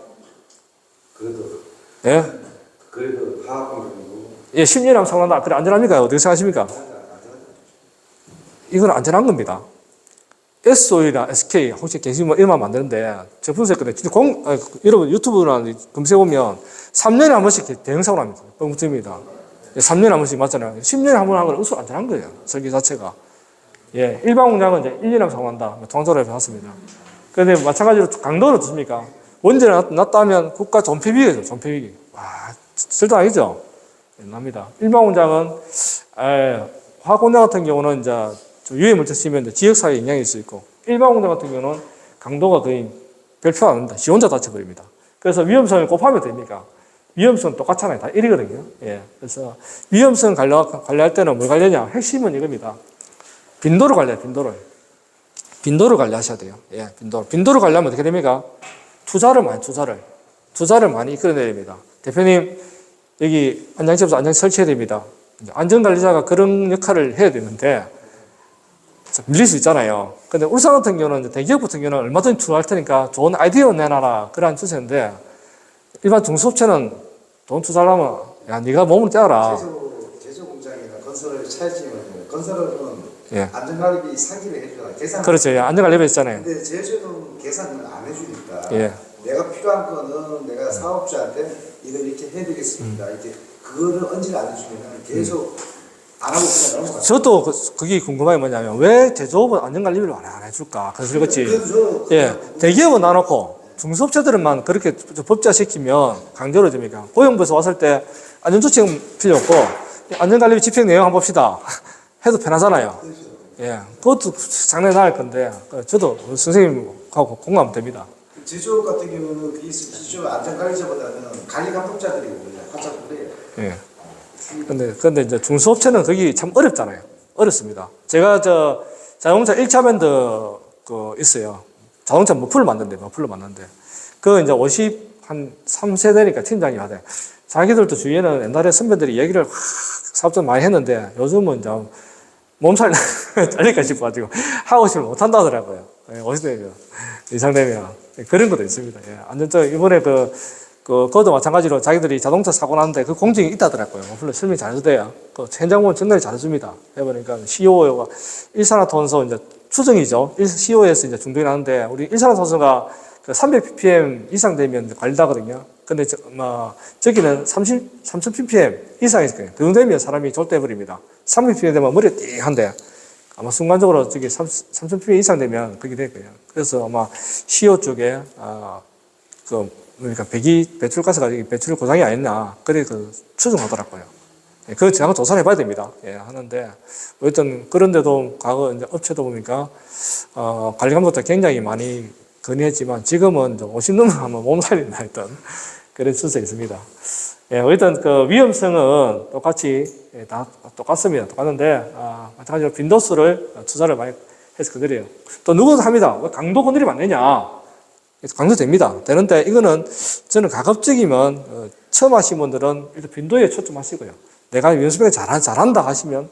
그래도 화학공장이고. 예, 10년에 한번 사고난다. 그래, 안전합니까? 어떻게 생각하십니까? 이건 안전한 겁니다. SOE나 SK, 혹시 계시면 뭐 이름만 만드는데, 제품 세건데, 진짜 여러분 유튜브나 검색해보면 3년에 한 번씩 대형사고 납니다. 뻥집니다. 3년에 한 번씩 맞잖아요. 10년에 한 번 하는 건 우수 안전한 거예요. 설계 자체가. 예, 일반 공장은 이제 1년에 한 번 사고 난다. 통조로 해놨습니다. 그런데 마찬가지로 강도는 어떻습니까? 원전이 났다면 국가 존폐비계죠. 존폐비계. 와, 절대 아니죠? 납니다. 일반 공장은, 화학 공장 같은 경우는 이제 유해 물질 쓰면 지역사회에 영향이 있을 수 있고, 일반 공장 같은 경우는 강도가 거의 별표 안 합니다. 지 혼자 다쳐버립니다. 그래서 위험성을 곱하면 됩니까? 위험성은 똑같잖아요. 다 1이거든요. 예. 그래서 위험성 관리할 때는 뭘 관리하냐? 핵심은 이겁니다. 빈도를 관리해요, 빈도를. 빈도를 관리하셔야 돼요. 예, 빈도를 관리하면 어떻게 됩니까? 투자를 많이 이끌어내야 됩니다. 대표님, 여기 안장집에서 안장 설치해야 됩니다. 안전관리자가 그런 역할을 해야 되는데, 밀릴 수 있잖아요. 근데 울산 같은 경우는, 대기업 같은 경우는 얼마든지 투자할 테니까 좋은 아이디어 내놔라. 그런 추세인데, 일반 중소업체는 돈 투자하려면, 야, 네가 몸을 떼어라. 제조 공장이나 건설을 차이점은 건설은 예. 안전관리비 상기를 해줘야 계산. 그렇죠. 예. 안전관리비 있잖아요. 근데 제주는 계산을 안 해주니까 예. 내가 필요한 거는 내가 사업자한테 이걸 이렇게 해드리겠습니다. 이렇게 그거를 언질 안 해주면 계속 안 하고 그냥 넘어가요. 저도 그게 궁금한 게 뭐냐면 왜 제조업은 안전관리비를 안 해줄까? 그래서 그렇지. 그래서 예, 대기업은 나놓고 중소업체들만 그렇게 법제화시키면 강제로 됩니까? 고용부에서 왔을 때 안전조치는 필요 없고 안전관리비 집행 내용 한번 봅시다. 해도 편하잖아요. 예, 그것도 장난이 나을 건데 저도 선생님하고 공감하면 됩니다. 제조업 같은 경우는 그게 제조업 안전관리자보다는 관리감독자들이거든요. 화자들이. 예. 근데 이제 중소업체는 거기 참 어렵잖아요. 어렵습니다. 제가 자동차 1차 밴드 있어요. 자동차 머플러 만든대. 그 이제 한 3세대니까 팀장이 하대. 자기들도 주위에는 옛날에 선배들이 얘기를 사업자 많이 했는데 요즘은 이제 몸살 잘릴까 싶어가지고 하고 싶으면 못한다 하더라고요. 50대면 이상 되면 그런 것도 있습니다. 예. 안전적 이번에 그것도 마찬가지로 자기들이 자동차 사고 났는데 그 공증이 있다더라고요. 물론 설명 잘해줘야. 그 현장 보면 정말 잘해줍니다. 해보니까 CO가 일산화탄소 이제 추정이죠. CO에서 이제 중독이 나는데 우리 일산화탄소가 그 300ppm 이상 되면 관리하거든요. 근데 저기는 3000ppm 이상이니까 그 정도 되면 사람이 졸대버립니다. 300ppm 되면 머리가 띵한데 아마 순간적으로 저기 3000ppm 이상 되면 그게 될 거예요. 그래서 아마 CO 쪽에 그러니까 배출가스가 배출 고장이 아니었나 그래 추정하더라고요. 예, 그 제가 조사를 해봐야 됩니다. 예, 하는데 어쨌든 그런데도 과거 이제 업체도 보니까 관리 감독도 굉장히 많이 건의했지만 지금은 50년 하면 몸살이 나 있던 그런 추세가 있습니다. 예, 어쨌든 그 위험성은 똑같이 다 똑같습니다. 똑같은데 마찬가지로 빈도수를 투자를 많이 해서 그들이에요. 또 누구도 합니다. 왜 강도 건드리면 안 되냐? 강조됩니다. 되는데 이거는 저는 가급적이면 처음 하신 분들은 일단 빈도에 초점하시고요. 내가 연습을 잘한다 하시면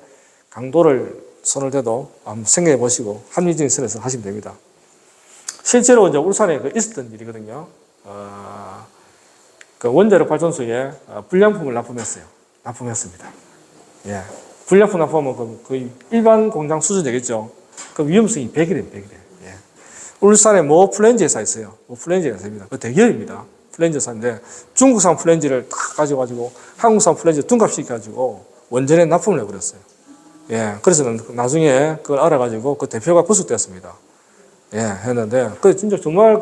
강도를 손을 대도 한번 생각해 보시고 합리적인 선에서 하시면 됩니다. 실제로 이제 울산에 있었던 일이거든요. 그 원자력 발전소에 불량품을 납품했습니다. 예. 불량품 납품하면 거의 일반 공장 수준 되겠죠. 그 위험성이 100이래요. 예. 울산에 플랜지 회사 있어요. 플랜지 회사입니다. 그 대기업입니다. 플랜지 회사인데 중국산 플랜지를 딱 가져가지고 한국산 플랜지 둔갑시켜가지고 원전에 납품을 해버렸어요. 예. 그래서 나중에 그걸 알아가지고 그 대표가 구속되었습니다. 예. 했는데 그 진짜 정말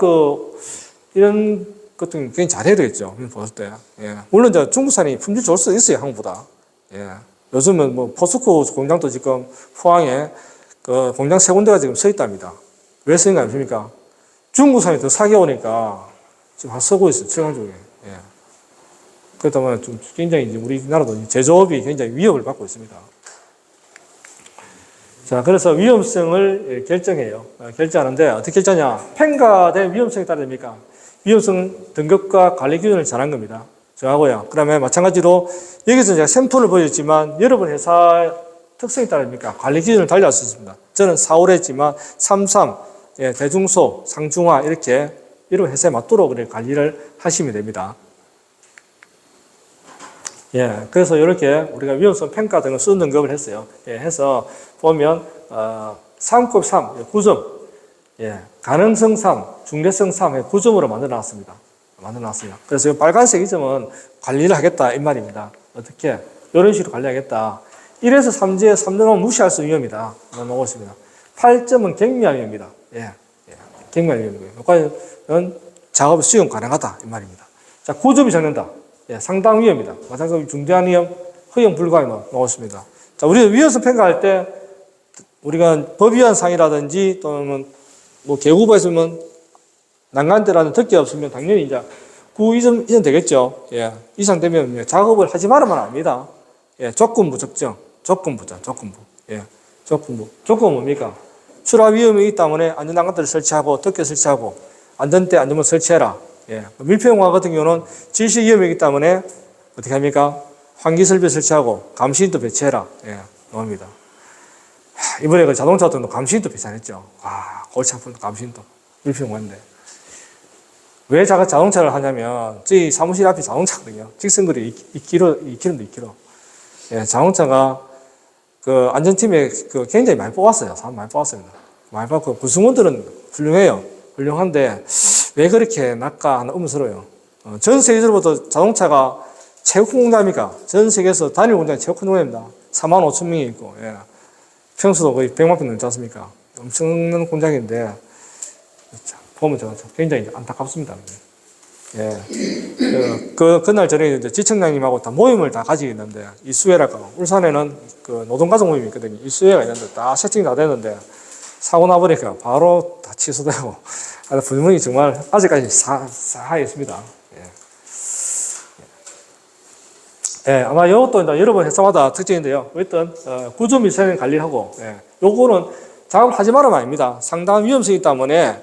이런 것도 굉장히 잘해야 되겠죠. 보실 때. 예. 물론 이제 중국산이 품질 좋을 수 있어요. 한국보다. 예. 요즘은 포스코 공장도 지금 포항에 그 공장 3군데가 지금 서 있답니다. 왜 쓰는 거 아닙니까? 중국산이 더 싸게 오니까 지금 쓰고 있어요. 최강적에. 예. 그렇다 보면 좀 굉장히 이제 우리나라도 제조업이 굉장히 위협을 받고 있습니다. 자, 그래서 위험성을 결정해요. 결정하는데 어떻게 결정하냐? 펜가된 위험성에 따라 됩니까? 위험성 등급과 관리 기준을 정한 겁니다. 정하고요. 그 다음에 마찬가지로 여기서 제가 샘플을 보여줬지만 여러분 회사 특성에 따릅니까? 관리 기준을 달리할 수 있습니다. 저는 4월 했지만 33, 예, 대중소, 상중하 이렇게 여러분 회사에 맞도록 관리를 하시면 됩니다. 예, 그래서 이렇게 우리가 위험성 평가 등을 수준 등급을 했어요. 예, 해서 보면 3급 3, 9점. 예, 가능성 3, 중대성 3의 9점으로 만들어놨습니다. 그래서 이 빨간색 이 점은 관리를 하겠다 이 말입니다. 어떻게? 이런 식으로 관리하겠다. 1에서 3지에 3점은 무시할 수 있는 위험이다. 나오고 있습니다. 8점은 경미한 위험이다. 예, 경미한 위험이고요. 여기까지는 작업이 수용 가능하다 이 말입니다. 자, 9점이 적는다. 예, 상당 위험이다. 마찬가지로 중대한 위험, 허용 불가에 나오고 있습니다. 자, 우리가 위험성 평가할 때 우리가 법위원상이라든지 또는 계급에서 보면 난간대라는 덮개 없으면 당연히 이제 9 이상 되겠죠. 예. 이상 되면 작업을 하지 말아만 합니다. 예. 조건부 적정. 조건부죠. 예. 조건부. 조건은 뭡니까? 출하 위험이 있기 때문에 안전난간대를 설치하고 덮개 설치하고 안전대 안전문 설치해라. 예. 밀폐용화 같은 경우는 질식 위험이기 때문에 어떻게 합니까? 환기설비 설치하고 감시인도 배치해라. 예. 나옵니다. 이번에 그 자동차 같은 거 감시인도 비싸냈죠. 와, 골치 아픈 감시인도. 밀폐용화인데. 왜 자동차를 하냐면, 저희 사무실 앞이 자동차거든요. 직선거리 2km. 예, 자동차가 그 안전팀에 그 굉장히 많이 뽑았어요. 사람 많이 뽑았습니다. 많이 뽑고 구성원들은 훌륭해요. 훌륭한데 왜 그렇게 낮까 하는 의문스러워요. 전 세계적으로부터 자동차가 최고 큰 공장입니까? 전 세계에서 단일 공장이 최고 큰 공장입니다. 45,000명이 있고, 예. 평수도 거의 100만 평 넘지 않습니까? 엄청난 공장인데, 보면 제가 굉장히 안타깝습니다. 예. 그날 저녁에 이제 지청장님하고 다 모임을 다 가지고 있는데, 이수회랄까. 울산에는 그 노동가족 모임이 있거든요. 이수회가 있는데, 다 세팅이 다 됐는데, 사고 나버리니까 바로 다 취소되고, 분명히 정말 아직까지 사하에 있습니다. 예, 아마 이것도 이제 여러 번 회사마다 특징인데요. 어쨌든, 구조 미세는 관리하고, 예, 요거는 작업하지 말으면 아닙니다. 상당한 위험성이 있기 때문에,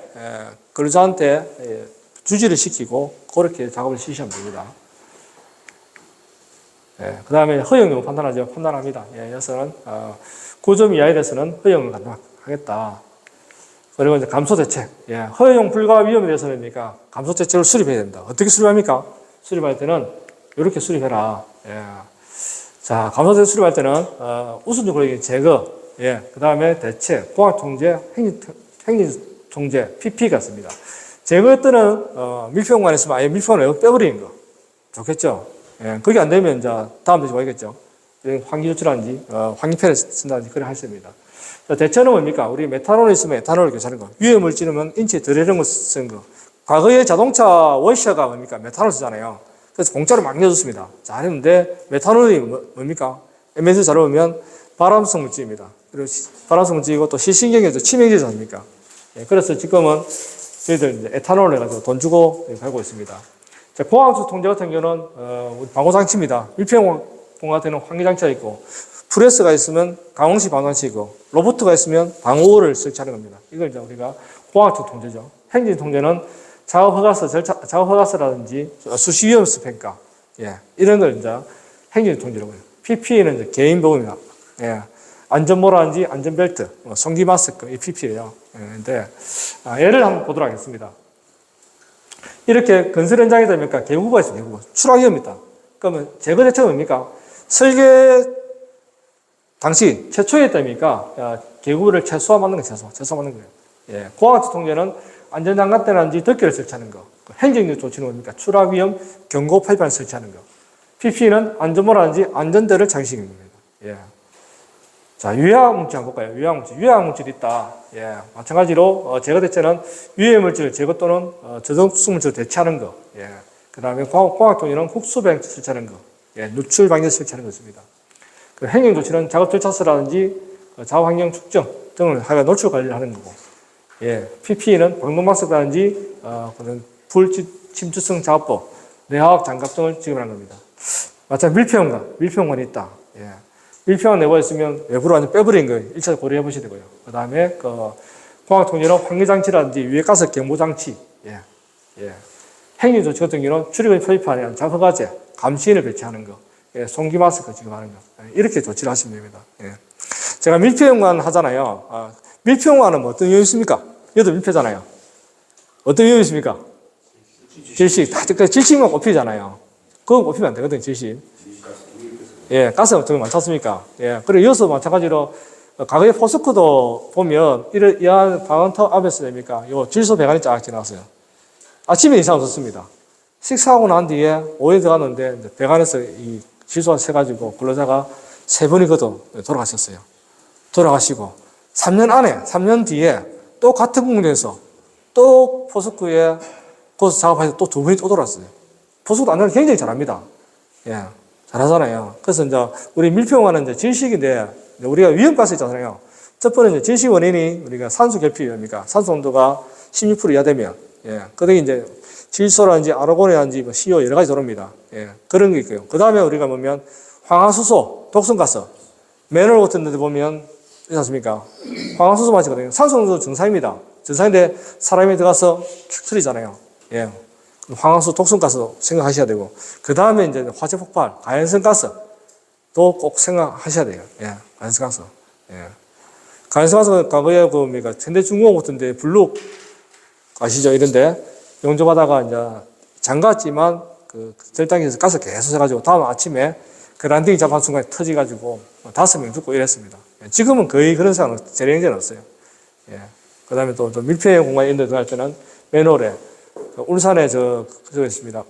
근로자한테 주지를 시키고, 그렇게 작업을 실시하면 됩니다. 예, 그 다음에 허용 여부 판단하죠. 판단합니다. 예, 여기서는, 구조 이하에 대해서는 허용을 하겠다. 그리고 이제 감소 대책. 예, 허용 불가 위험에 대해서는 뭡니까? 감소 대책을 수립해야 된다. 어떻게 수립합니까? 수립할 때는 이렇게 수립해라. 예. 자, 감소 대책 수립할 때는 우선적으로 제거, 예, 그 다음에 대책, 공학 통제, 행정 통제, PP가 있습니다. 제거할 때는 밀폐공간에 있으면 아예 밀폐공간을 빼버리는 거 좋겠죠. 예, 그게 안 되면 이제 다음 대책 와야겠죠. 환기조치라든지 환기팬을 쓴다든지 그래 할 수 있습니다. 대체는 뭡니까? 우리 메탄올이 있으면 에탄올을 교체하는 거. 유해 물질은 인체에 들이는 거 쓰는 거. 과거에 자동차 워셔가 뭡니까? 메탄올 쓰잖아요. 그래서 공짜로 막 내줬습니다. 자, 했는데 메탄올이 뭡니까? MS 잘 보면 발암성 물질입니다. 그리고 발암성 물질이고 또 시신경에도 치명적이지 않습니까? 예, 그래서 지금은 저희들 이제 에탄올을 해가지고 돈 주고 팔고 있습니다. 자, 공항수 통제 같은 경우는 우리 방호장치입니다. 밀폐공 같은 경우는 환기장치가 있고 프레스가 있으면 강원시 방호장치이고 로봇가 있으면 방호를 설치하는 겁니다. 이걸 이제 우리가 공항수 통제죠. 행정 통제는 작업허가서라든지 수시위험수 평가, 예, 이런 걸 이제 행정 통제라고 해요. PPE는 이제 개인보험입니다. 예, 안전모라든지 안전벨트, 송기 마스크, 이 PP예요. 예, 근데 예를 한번 보도록 하겠습니다. 이렇게 건설 현장에 되니까 개구가 있어요. 개구. 추락 위험이다. 그러면 제거 대책은 뭡니까? 설계 당시 최초에 있다니까 개구를 최소화하는 거 최소화하는 거예요. 예, 고압수 통제는 안전장갑대라든지 덮개를 설치하는 거. 행정적 조치는 뭡니까? 추락 위험 경고 표지판을 설치하는 거. PPE는 안전모라든지 안전대를 장식하는 겁니다. 예. 자, 유해물질 한번 볼까요? 유해물질이 있다. 예. 마찬가지로 제거 대체는 유해물질 제거 또는 저독수물질을 대체하는 거. 예. 그 다음에 공학통일은 흡수배양치 설치하는 거. 예. 누출 방지 설치하는 것입니다. 그 행정 조치는 작업 절차서라든지 작업 환경 측정 등을 하여 노출 관리를 하는 거고. 예. PPE는 방독마스크라든지 불 침투성 작업법, 내화학 장갑 등을 지급하는 겁니다. 마찬가지로 밀폐공간이 있다. 예. 밀폐만 내부에 있으면 외부로 완전 빼버린 거예요. 1차 고려해 보셔야 되고요. 그 다음에, 공학통일은 환기장치라든지 유해가스 경보장치, 예. 예. 행정조치 같은 경우는 출입의 표지판에 작업허가제, 감시인을 배치하는 거, 예. 송기마스크 지급하는 거. 이렇게 조치를 하시면 됩니다. 예. 제가 밀폐공간 하잖아요. 밀폐공간은 어떤 이유 있습니까? 이것도 밀폐잖아요. 어떤 이유 있습니까? 질식. 질식만 꼽히잖아요. 그거 꼽히면 안 되거든요, 질식. 예, 가스 같은 거 많지 않습니까? 예, 그리고 이어서 마찬가지로, 과거에 포스코도 보면, 이한 방언터 앞에서 됩니까? 요 질소 배관이 쫙 지나갔어요. 아침에 이상 없었습니다. 식사하고 난 뒤에 오후에 들어갔는데, 배관에서 이 질소가 새가지고 근로자가 3번이거든 돌아가셨어요. 돌아가시고, 3년 뒤에 또 같은 공장에서 또 포스코에 거기서 작업하셔서 또 2번이 또 돌아왔어요. 포스코도 안전을 굉장히 잘합니다. 예. 잘하잖아요. 그래서 이제 우리 밀폐공간은 이제 질식인데 우리가 위험가스 있잖아요. 첫 번째 이제 질식 원인이 우리가 산소 결핍입니까? 산소 온도가 16% 이하 되면, 예. 그다음에 이제 질소라든지 아르곤이라든지 CO 여러 가지 들어옵니다. 예. 그런 게 있고요. 그 다음에 우리가 보면 황화수소, 독성가스, 맨홀 같은 데 보면 있지 않습니까? 황화수소 마시거든요. 산소 온도 정상입니다. 정상인데 사람이 들어가서 킥 틀리잖아요. 예. 황화수 독성가스도 생각하셔야 되고, 그 다음에 이제 화재 폭발, 가연성 가스도 꼭 생각하셔야 돼요. 예, 가연성 가스. 예. 가연성 가스는 과거에 현대중공업 같은 데 블록 아시죠? 이런데 용접하다가 이제 잠갔지만 절단기에서 가스 계속 해가지고 다음 아침에 그란딩 잡한 순간에 터지가지고 5명 죽고 이랬습니다. 지금은 거의 그런 상황은 재래행전 없어요. 예. 그 다음에 또 밀폐 공간에 있는 들어갈 때는 맨홀에 울산에 그저 있습니다.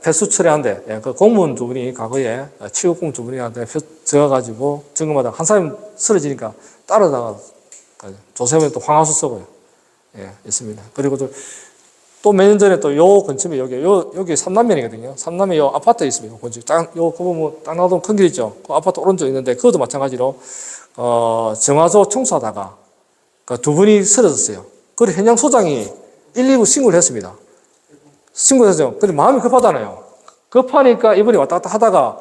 폐수 처리한데, 예, 그 공무원 두 분이 과거에 취업공 두 분이한테 적어가지고 점검하다 한 사람이 쓰러지니까 따라다가 조세호는 또 황화수 쓰고요. 예, 있습니다. 그리고 또 몇 년 전에 또 요 근처에 여기 삼남면이거든요. 삼남에 요 아파트에 있습니다. 그거 보면 딱 나도 큰 길 있죠. 그 아파트 오른쪽에 있는데 그것도 마찬가지로 정화조 청소하다가 그 두 분이 쓰러졌어요. 그래서 현장 소장이 119 신고를 했습니다. 신고했죠. 근데 마음이 급하잖아요. 급하니까 이분이 왔다 갔다 하다가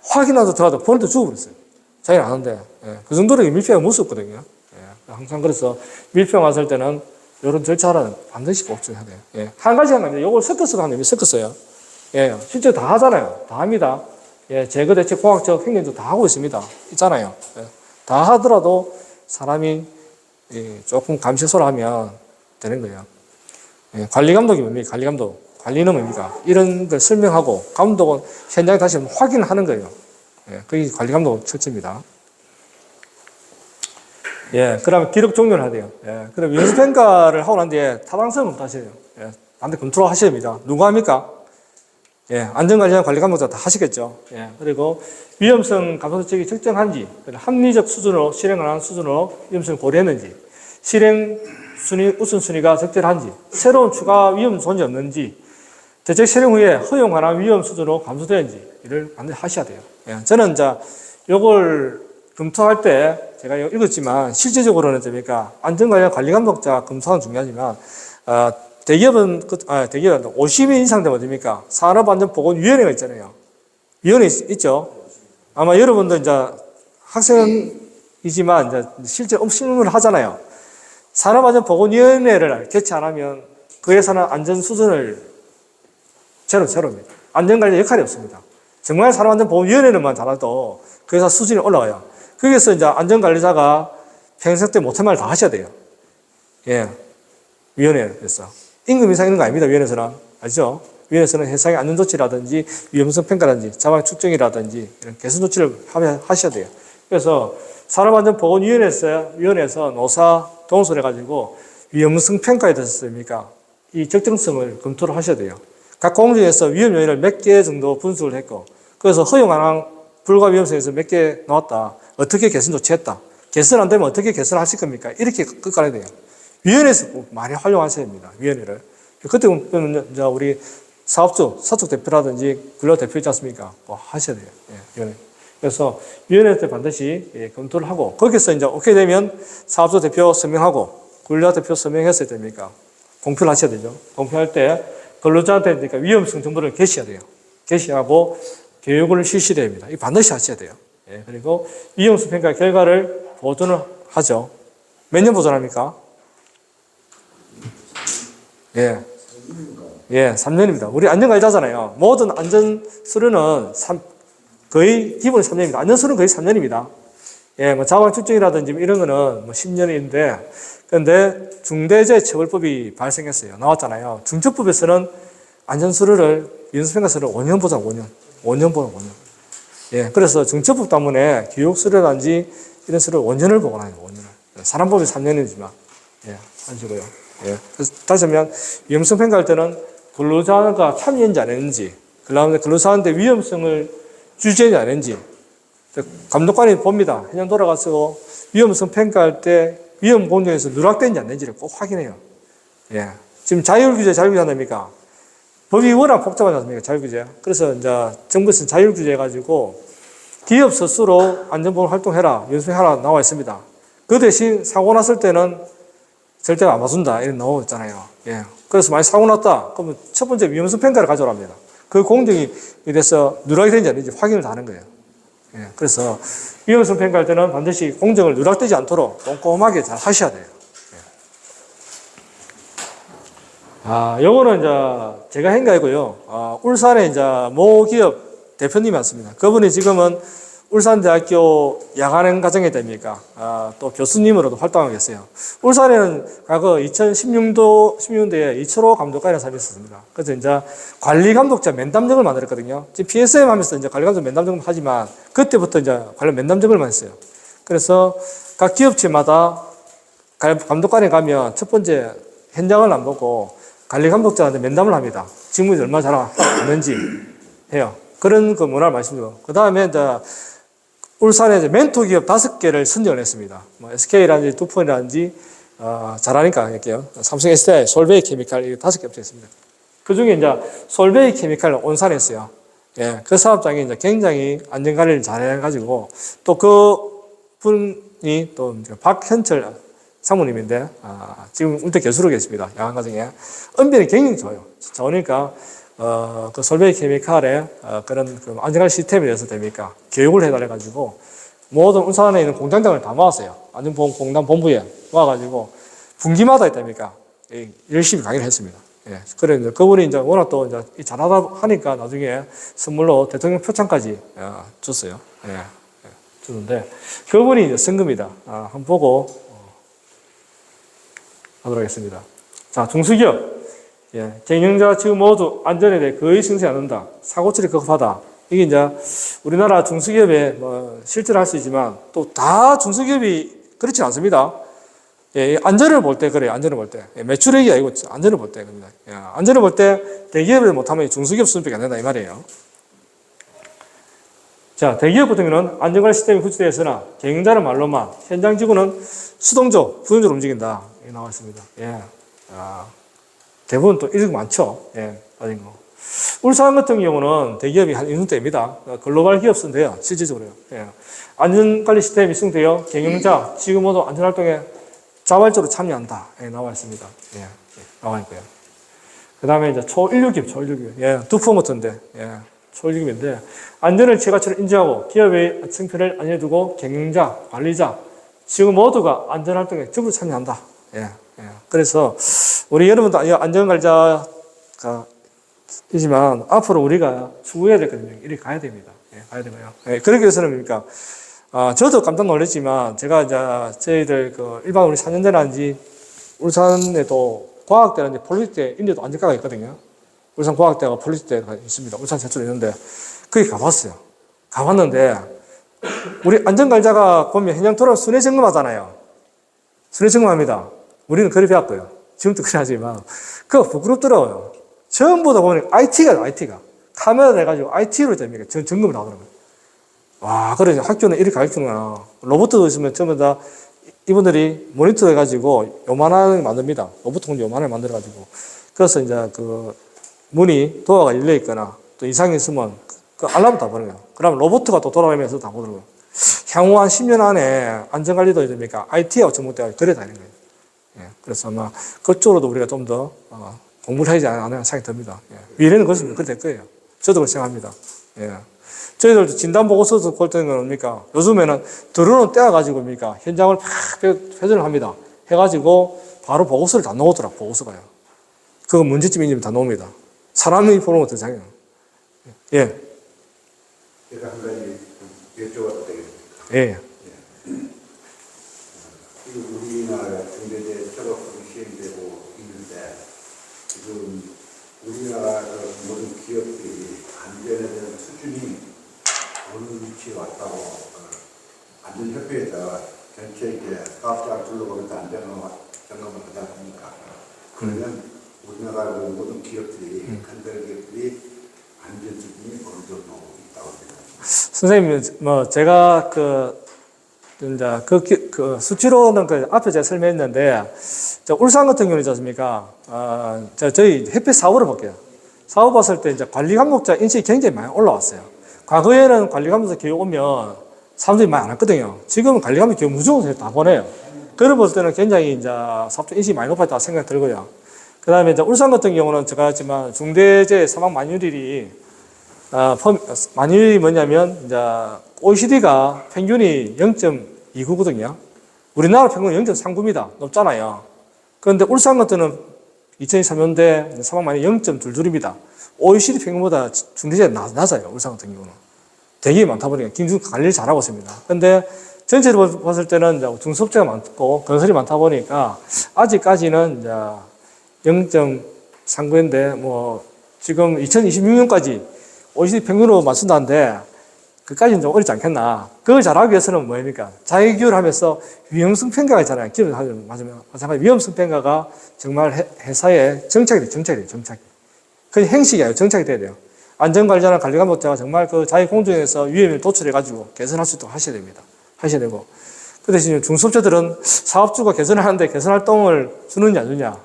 확인하러 들어가도 본인도 죽어버렸어요. 자기는 아는데. 예. 그 정도로 밀폐가 무섭거든요. 예. 항상 그래서 밀폐 왔을 때는 이런 절차는 반드시 복종해야 돼요. 예. 한 가지 합니다. 이걸 섞어서 하는 의미 섞었어요. 예. 실제 다 하잖아요. 다 합니다. 예. 제거 대책 공학적 행정도 다 하고 있습니다. 있잖아요. 예. 다 하더라도 사람이 조금 감시소를 하면 되는 거예요. 예. 관리 감독이 뭡니까? 관리 감독. 관리는 뭡니까? 이런 걸 설명하고 감독은 현장에 다시 확인하는 거예요. 예. 그게 관리 감독 철칙입니다. 예, 그러면 기록 종료를 해야 돼요. 예, 그럼 연수평가를 하고 난 뒤에 타당성을 못하셔야 돼요. 예, 반드시 검토를 하셔야 됩니다. 누가 합니까? 예, 안전관리원 관리감독자 다 하시겠죠. 예, 그리고 위험성 감소책이 적정한지, 합리적 수준으로 실행을 하는 수준으로 위험성을 고려했는지, 실행 순위, 우선순위가 적절한지, 새로운 추가 위험 존재 없는지, 대책 실행 후에 허용하는 위험 수준으로 감소되는지, 이를 반드시 하셔야 돼요. 예, 저는 요걸 검토할 때 제가 읽었지만 실제적으로는 됩니까? 안전관리와 관리감독자 검사는 중요하지만 대기업은 50인 이상 되면 됩니까? 산업안전보건위원회가 있잖아요. 위원회 있죠. 아마 여러분도 이제 학생이지만 이제 실제 실무를 하잖아요. 산업안전보건위원회를 개최 안 하면 그 회사는 안전 수준을 제로입니다. 안전관리 역할이 없습니다. 정말 산업안전보건위원회만 잘해도 그 회사 수준이 올라가요. 거기서 이제 안전관리자가 평생 때 못한 말 다 하셔야 돼요. 예. 위원회에서. 임금 인상 있는 거 아닙니다. 위원회에서는. 아시죠? 위원회에서는 회사의 안전조치라든지 위험성 평가라든지 자방 측정이라든지 이런 개선 조치를 하셔야 돼요. 그래서 산업안전보건위원회에서 노사 동원을 해가지고 위험성 평가에 대해서 이 적정성을 검토를 하셔야 돼요. 각 공정에서 위험 요인을 몇 개 정도 분석을 했고, 그래서 허용하는 불가 위험성에서 몇 개 나왔다. 어떻게 개선 조치했다. 개선 안 되면 어떻게 개선하실 겁니까? 이렇게 끝가야 돼요. 위원회에서 많이 활용하셔야 됩니다. 위원회를. 그때 보면 우리 사업주, 서쪽 대표라든지 근로 대표 있지 않습니까? 하셔야 돼요. 예, 위원회. 그래서 위원회 때 반드시 검토를 하고, 거기서 이제 오케이 되면 사업주 대표 서명하고, 근로 대표 서명했어야 됩니까? 공표를 하셔야 되죠. 공표할 때 근로자한테 위험성 정보를 게시해야 돼요. 게시하고 교육을 실시해야 됩니다. 이 반드시 하셔야 돼요. 예, 그리고 위험성 평가 결과를 보존을 하죠. 몇 년 보존합니까? 예. 3년입니다. 우리 안전관리자잖아요. 모든 안전서류는 거의 기본 3년입니다. 안전서류는 거의 3년입니다. 예, 자방 측정이라든지 이런 거는 10년인데, 그런데 중대재해처벌법이 발생했어요. 나왔잖아요. 중처법에서는 안전서류를, 위험성평가서를 5년 보장, 5년 보장, 5년. 예, 그래서 중처법 때문에 교육서류라든지 이런 서류 5년을 보관해요, 5년을. 사람법이 3년이지만, 예, 하시고요. 예. 그래서 다시 하면, 위험성 평가할 때는 근로자가 참여했는지 안 했는지, 그 다음에 근로자한테 위험성을 주제했는지 안 했는지, 감독관이 봅니다. 현장 돌아가서 위험성 평가할 때 위험 공정에서 누락된지 안 된지를 꼭 확인해요. 예. 지금 자율규제 한답니까? 법이 워낙 복잡하지 않습니까? 자율규제. 그래서 이제 정부에서 자율규제 해가지고 기업 스스로 안전보건 활동해라, 연수해라 나와 있습니다. 그 대신 사고 났을 때는 절대 안 봐준다. 이런 나오고 있잖아요. 예. 그래서 만약 사고 났다. 그러면 첫 번째 위험성 평가를 가져오랍니다. 그 공정이 돼서 누락이 되는지 아닌지 확인을 다 하는 거예요. 예. 그래서 위험성 평가할 때는 반드시 공정을 누락되지 않도록 꼼꼼하게 잘 하셔야 돼요. 요거는 이제 제가 한 거이고요. 울산에 이제 모 기업 대표님이 왔습니다. 그분이 지금은 울산대학교 야간 과정에 됩니까? 또 교수님으로도 활동하고 계세요. 울산에는 과거 2016년도에 이철호 감독관이라는 사람이 있었습니다. 그래서 이제 관리감독자 면담정을 만들었거든요. 지금 PSM 하면서 이제 관리감독 면담정을 하지만 그때부터 이제 관련 면담정을 했어요. 그래서 각 기업체마다 감독관에 가면 첫 번째 현장을 안 보고 관리감독자한테 면담을 합니다. 직무에 얼마나 잘하는지 해요. 그런 그 문화를 말씀드리고. 그 다음에 이제 울산에 이제 멘토 기업 5개를 선정을 했습니다. 뭐 SK라든지 두폰이라든지, 잘하니까 할게요. 삼성 SDI, 솔베이 케미칼, 이 5개 업체 있습니다. 그 중에 이제 솔베이 케미칼을 온산했어요. 예, 그 사업장이 이제 굉장히 안전관리를 잘 해가지고, 또 그 분이 또 박현철 사모님인데, 지금 은퇴 교수로 계십니다. 야간과정에. 은변이 굉장히 좋아요. 좋으니까, 그 솔베이 케미칼의 그런 그 안전관리 시스템에 대해서 됩니까? 교육을 해달래가지고, 모든 울산에 있는 공장장을 다 모았어요. 안전보건공단 본부에 모아가지고, 분기마다 있답니까? 열심히 강의를 했습니다. 예. 그래, 이제 그분이 이제 워낙 또 이제 잘하다 하니까 나중에 선물로 대통령 표창까지 줬어요. 예. 줬는데, 그분이 이제 쓴 겁니다. 한번 보고 하도록 하겠습니다. 자, 중소기업. 예, 경영자 지금 모두 안전에 대해 거의 신경 안 한다. 사고 처리 급하다. 이게 이제 우리나라 중소기업에 뭐 실제로 할 수 있지만 또 다 중소기업이 그렇지 않습니다. 예, 안전을 볼 때 그래요. 안전을 볼 때. 예, 매출액이 아니고 안전을 볼 때 그럽니다. 예, 안전을 볼 때 대기업을 못하면 중소기업 수준밖에 안 된다 이 말이에요. 자, 대기업 같은 경우는 안전관리 시스템이 구축되어 있으나 경영자는 말로만, 현장 직원은 수동적, 부동적으로 움직인다. 이게 나와 있습니다. 예. 대부분 또 이런 거 많죠. 예, 빠진 거. 울산 같은 경우는 대기업이 한 1년대입니다. 글로벌 기업 쓴데요. 실질적으로요. 예. 안전관리 시스템이 승되어 경영자, 직원 모두 안전활동에 자발적으로 참여한다. 예, 나와 있습니다. 예, 나와 있고요. 그 다음에 이제 초인류기업. 예, 두폰 같은데. 예, 초인류기업인데, 안전을 최가치로 인정하고 기업의 승패를 안전에 두고 경영자, 관리자, 직원 모두가 안전활동에 적극 참여한다. 예, 그래서 우리 여러분도 안전관리자가 이지만 앞으로 우리가 추구해야 될 거거든요. 이렇게 가야 됩니다. 예, 가야 되고요. 예, 그러기 위해서는 뭡니까? 저도 깜짝 놀랐지만 제가 이제 저희들 그 일반 우리 4년 전에 한지 울산에도 과학대라든지 폴리스대 인제도 안전과가 있거든요. 울산 과학대가 폴리스대가 있습니다. 울산 최초로 있는데 거기 가봤어요. 가봤는데 우리 안전관리자가 보면 현장 돌아올 순회 점검하잖아요. 순회 점검합니다. 우리는 그래 배웠고요. 지금도 그래 하지만 그거 부끄럽더라고요. 전부 다 보면 IT가 카메라 해가지고 IT로 됩니까? 점검을 하더라고요. 와, 그래 학교는 이렇게 가르치는구나. 로봇도 있으면 전부 다 이분들이 모니터 해가지고 요만하게 만듭니다. 로봇 공지 요만하게 만들어가지고. 그래서 이제 그 문이 도어가 열려 있거나 또 이상이 있으면 그 알람을 다 보는 거예요. 그러면 로봇가 또 돌아가면서 다 보더라고요. 향후 한 10년 안에 안전관리도 됩니까? IT하고 접목되어 그래 다니는 거예요. 예, 그래서 아마 그쪽으로도 우리가 좀 더 공부를 하지 않나 생각이 듭니다. 예, 미래는 그렇습니다. 그렇게 될 거예요. 저도 그렇게 생각합니다. 예. 저희들도 진단보고서도 볼 때는 뭡니까? 요즘에는 드론을 떼어가지고 뭡니까? 현장을 팍 회전을 합니다. 해가지고 바로 보고서를 다 넣어오더라고, 보고서가요. 그거 문제점인지 다 넣습니다. 사람이 보는 것도 이상해요. 예. 제가 한 가지 여쭤봐도 되겠습니까? 예. 지금 우리나라 중대재 철학법이 시행되고 있는데 지금 우리나라 모든 기업들이 안전에 대한 수준이 어느 위치에 왔다고 안전협회에서 전체 이제 사업자를 둘러보면서 안전점검을 하지 않습니까? 그러면 우리나라 모든 기업들이 간단한 기업들이 안전 수준이 어느 정도 있다고 생각합니다. 선생님, 뭐, 제가 그 수치로는 그 앞에 제가 설명했는데, 울산 같은 경우는 있지 않습니까? 저희 햇빛 사업을 볼게요. 사업 봤을 때 이제 관리 감독자 인식이 굉장히 많이 올라왔어요. 과거에는 관리 감독자 교육 오면 사람들이 많이 안 왔거든요. 지금은 관리 감독자 교육 무조건 다 보내요. 그런 봤을 때는 굉장히 이제 사업자 인식이 많이 높아졌다고 생각이 들고요. 그 다음에 이제 울산 같은 경우는 제가 했지만 중대재해 사망 만유율이 만유율이 뭐냐면 이제 OECD가 평균이 0.29거든요. 우리나라 평균 0.39입니다. 높잖아요. 그런데 울산 같은 2023년대 사망 만유율 0.22입니다. OECD 평균보다 중대재해 낮아요. 울산 같은 경우는. 되게 많다 보니까 김중 관리를 잘하고 있습니다. 근데 전체로 봤을 때는 이제 중소업체가 많고 건설이 많다 보니까 아직까지는 이제 0.39인데 뭐 지금 2026년까지 OECD 평균으로 맞춘다는데 그까지는 좀 어렵지 않겠나. 그걸 잘하기 위해서는 뭐입니까? 자기규를 하면서 위험성 평가가 있잖아요. 기업을 하면 마찬가지 위험성 평가가 정말 회사의 정착이 돼요. 정착이. 그 행식이 아니고 정착이 돼야 돼요. 안전관리자나 관리감독자가 정말 그 자기 공정에서 위험을 도출해가지고 개선할 수 있도록 하셔야 됩니다. 하셔야 되고. 그 대신 중소업체들은 사업주가 개선하는데 개선 활동을 주느냐 안 주느냐.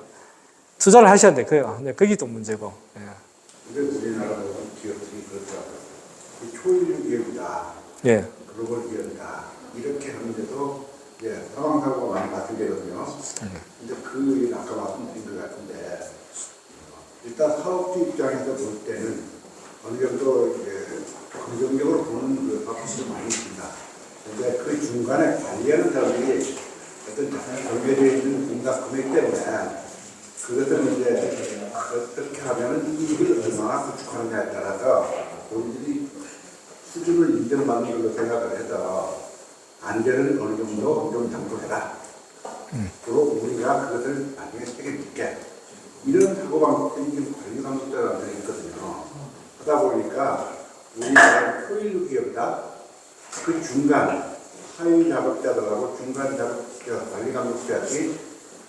투자를 하셔야 돼. 그게 또 문제고. 예. 근데 우리나라 기업들이 그렇더라고요. 초일류 기업이다. 예. 글로벌 기업이다. 이렇게 하는데도 상황사고가 많이 발생되거든요. 근데 그 아까 말씀드린 것 같은데 일단 사업주 입장에서 볼 때는 어느 정도 긍정적으로 보는 그 확실히 많이 있습니다. 근데 그 중간에 관리하는 사람들이 어떤 정해져 있는 공작 금액 때문에 그것들은 이제 어떻게 하면은 이익을 얼마나 구축하느냐에 따라서 본인들이 수준을 인정받는 걸로 생각을 해서 안전은 어느 정도 좀 장소해라. 그리고 우리가 그것을 나중에 책임질게. 이런 사고방식들이 지금 관리감독자들이 있거든요. 하다 보니까 우리나라 토일 기업이다. 그 중간 하위 작업자들하고 중간 작업자 관리감독자들이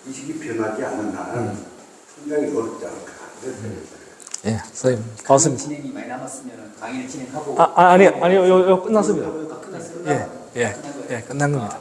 의식이 변하지 않는 한은 상당히 어렵지 않을까. 예, 선생님, 고맙습니다. 진행이 많이 남았으면 강의를 진행하고 아니요, 끝났습니다. 끝났습니다. 예, 끝난 겁니다.